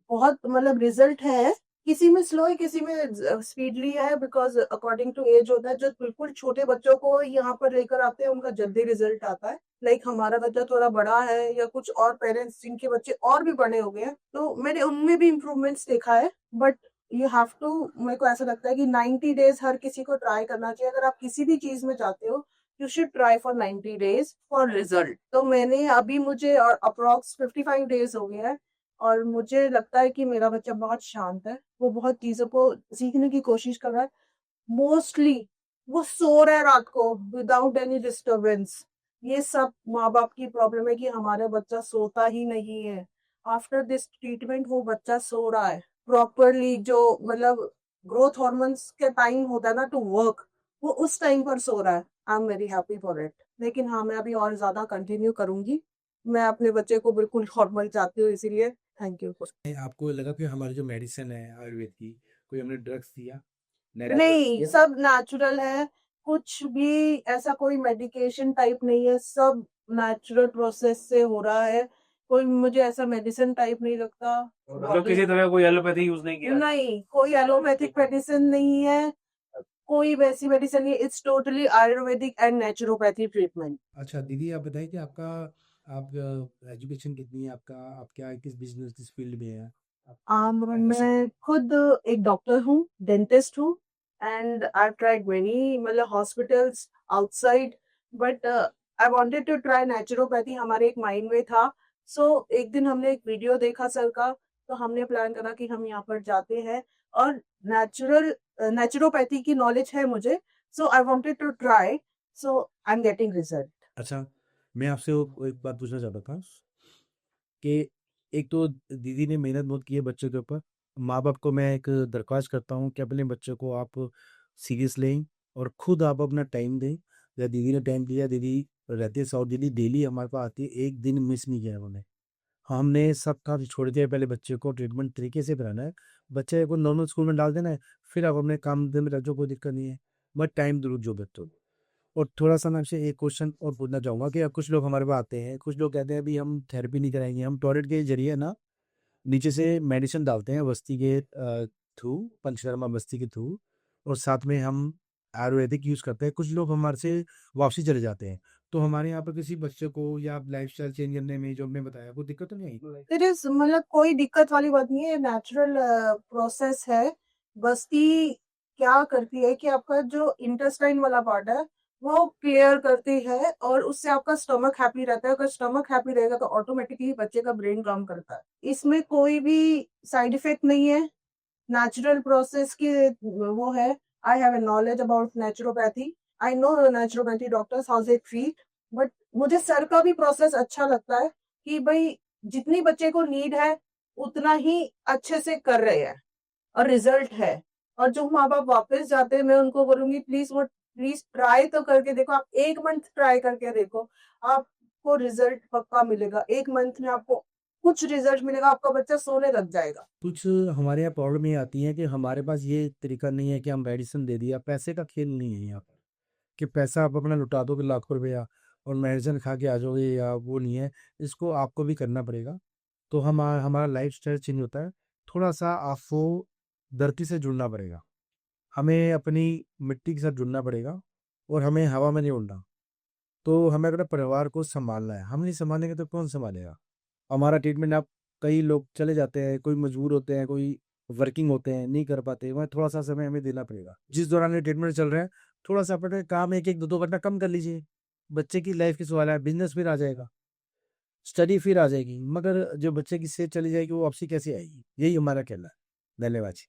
बहुत मतलब रिजल्ट है। किसी में स्लो है, किसी में स्पीडली है, बिकॉज अकॉर्डिंग टू एज होता है। जो बिल्कुल छोटे बच्चों को यहाँ पर लेकर आते हैं उनका जल्दी रिजल्ट आता है। लाइक हमारा बच्चा थोड़ा बड़ा है, या कुछ और पेरेंट्स जिनके बच्चे और भी बड़े हो गए हैं, तो मैंने उनमें भी इम्प्रूवमेंट्स देखा है। बट यू हैव टू, मेरे को ऐसा लगता है कि 90 डेज हर किसी को ट्राई करना चाहिए। अगर आप किसी भी चीज में चाहते हो, you should try for 90 days for result. तो मैंने अभी, मुझे और अप्रोक्स 55 डेज हो गया है, और मुझे लगता है कि मेरा बच्चा बहुत शांत है, वो बहुत चीजों को सीखने की कोशिश कर रहा है। मोस्टली वो सो रहा है रात को विदाउट एनी डिस्टरबेंस। ये सब माँ बाप की प्रॉब्लम है कि हमारा बच्चा सोता ही नहीं है। आफ्टर दिस ट्रीटमेंट वो बच्चा सो रहा है प्रॉपरली। जो मतलब ग्रोथ हॉर्मोन्स के टाइम होता है ना टू वर्क, वो उस टाइम पर सो रहा है। I am very happy for it. लेकिन हाँ, मैं अभी और ज्यादा कंटिन्यू करूंगी। मैं अपने बच्चे को बिल्कुल नॉर्मल चाहती हूँ, इसीलिए थैंक यू। आपको लगा कि हमारी जो मेडिसिन है आयुर्वेद की, कोई हमने ड्रग्स दिया? नहीं, सब नेचुरल है। कुछ भी ऐसा कोई मेडिकेशन टाइप नहीं है, सब नेचुरल प्रोसेस से हो रहा है। कोई मुझे ऐसा मेडिसिन टाइप नहीं लगता। मतलब किसी तरह कोई एलोपैथी यूज़ नहीं किया? नहीं, कोई एलोपैथिक मेडिसिन नहीं है, कोई वैसी मेडिसिन नहीं। It's totally Ayurvedic and naturopathy treatment. अच्छा दीदी, आप बताइए कि आपका आप एजुकेशन कितनी है आपका, आप क्या किस बिजनेस किस फील्ड में है मैं खुद एक डॉक्टर हूँ, डेंटिस्ट हूँ, एंड आई ट्राइड मेनी मतलब hospitals outside, but I wanted to try naturopathy. हमारे एक माइंड में था। सो एक दिन हमने एक वीडियो देखा सर का, तो हमने प्लान करा कि हम यहाँ पर जाते हैं, और नेचुरोपैथी की नॉलेज है मुझे। So I wanted to try, so I am getting result. अच्छा, मैं आपसे एक बात पूछना चाहता था कि एक तो दीदी ने मेहनत बहुत की है बच्चों के ऊपर। माँ बाप को मैं एक दरख्वास्त करता हूँ कि अपने बच्चों को आप सीरियस लें और खुद आप अपना टाइम दें। या दीदी ने टाइम दिया, दीदी रहती है साउथ दिल्ली, डेली हमारे पास आती है, एक दिन मिस नहीं किया उन्होंने। हमने सब काम छोड़ दिया, पहले बच्चे को ट्रीटमेंट तरीके से कराना है, बच्चे को नॉर्मल स्कूल में डाल देना है, फिर आप अपने काम धंधे में लग जाओ, कोई दिक्कत नहीं है, बट टाइम जरूर जो बच्चों। और थोड़ा-सा मैं आपसे एक क्वेश्चन और पूछना चाहूँगा कि अब कुछ लोग हमारे पास आते हैं, कुछ लोग कहते हैं अभी हम थेरेपी नहीं कराएँगे, हम टॉयलेट के ज़रिए ना नीचे से मेडिसिन डालते हैं बस्ती के थ्रू, पंचकर्मा बस्ती के थ्रू, और साथ में हम आयुर्वेदिक यूज़ करते हैं। कुछ लोग हमारे से वापसी चले जाते हैं। तो हमारे यहाँ पर किसी बच्चे को या लाइफ़स्टाइल चेंज करने में जो हमने बताया, कोई दिक्कत तो नहीं आई? इट इज मतलब कोई दिक्कत वाली बात नहीं है, नेचुरल प्रोसेस है। बस्ती क्या करती है कि आपका जो इंटेस्टाइन वाला पार्ट है वो क्लियर करती है और उससे आपका स्टमक हैप्पी रहता है। अगर स्टमक हैप्पी रहेगा तो ऑटोमेटिकली बच्चे का ब्रेन काम करता है। इसमें कोई भी साइड इफेक्ट नहीं है, नेचुरल प्रोसेस की वो है। I have a knowledge about naturopathy, I know naturopathy doctors how they treat, but मुझे सर का भी प्रोसेस अच्छा लगता है कि भाई जितनी बच्चे को नीड है उतना ही अच्छे से कर रहे हैं और रिजल्ट है। और जो माँ बाप वापस जाते हैं मैं उनको बोलूंगी प्लीज ट्राई तो करके देखो। आप 1 मंथ ट्राई करके देखो, आपको रिजल्ट पक्का मिलेगा। 1 मंथ में आपको कुछ रिजल्ट मिलेगा, आपका बच्चा सोने लग जाएगा। कुछ हमारे यहाँ प्रॉब्लम ये आती है कि हमारे पास ये तरीका नहीं है कि हम मेडिसिन दे दिया, पैसे का खेल नहीं है यहाँ पर कि पैसा आप अपना लुटा दोगे लाखों रुपया और मेडिसिन खा के आ जाओगे, या वो नहीं है, इसको आपको भी करना पड़ेगा। तो हमारा लाइफ स्टाइल चेंज होता है, थोड़ा सा आपको धरती से जुड़ना पड़ेगा, हमें अपनी मिट्टी के साथ जुड़ना पड़ेगा, और हमें हवा में नहीं उड़ना। तो हमें अपने परिवार को संभालना है, हम नहीं संभालेंगे तो कौन संभालेगा? हमारा ट्रीटमेंट, आप कई लोग चले जाते हैं, कोई मजबूर होते हैं, कोई वर्किंग होते हैं, नहीं कर पाते, वहाँ थोड़ा सा समय हमें देना पड़ेगा। जिस दौरान ये ट्रीटमेंट चल रहा है, थोड़ा सा अपने काम एक एक दो दो घंटा कम कर लीजिए। बच्चे की लाइफ की सवाल है, बिजनेस फिर आ जाएगा, स्टडी फिर आ जाएगी, मगर जो बच्चे की सेहत चली जाएगी वो वापसी कैसे आएगी? यही हमारा कहना है। धन्यवाद जी।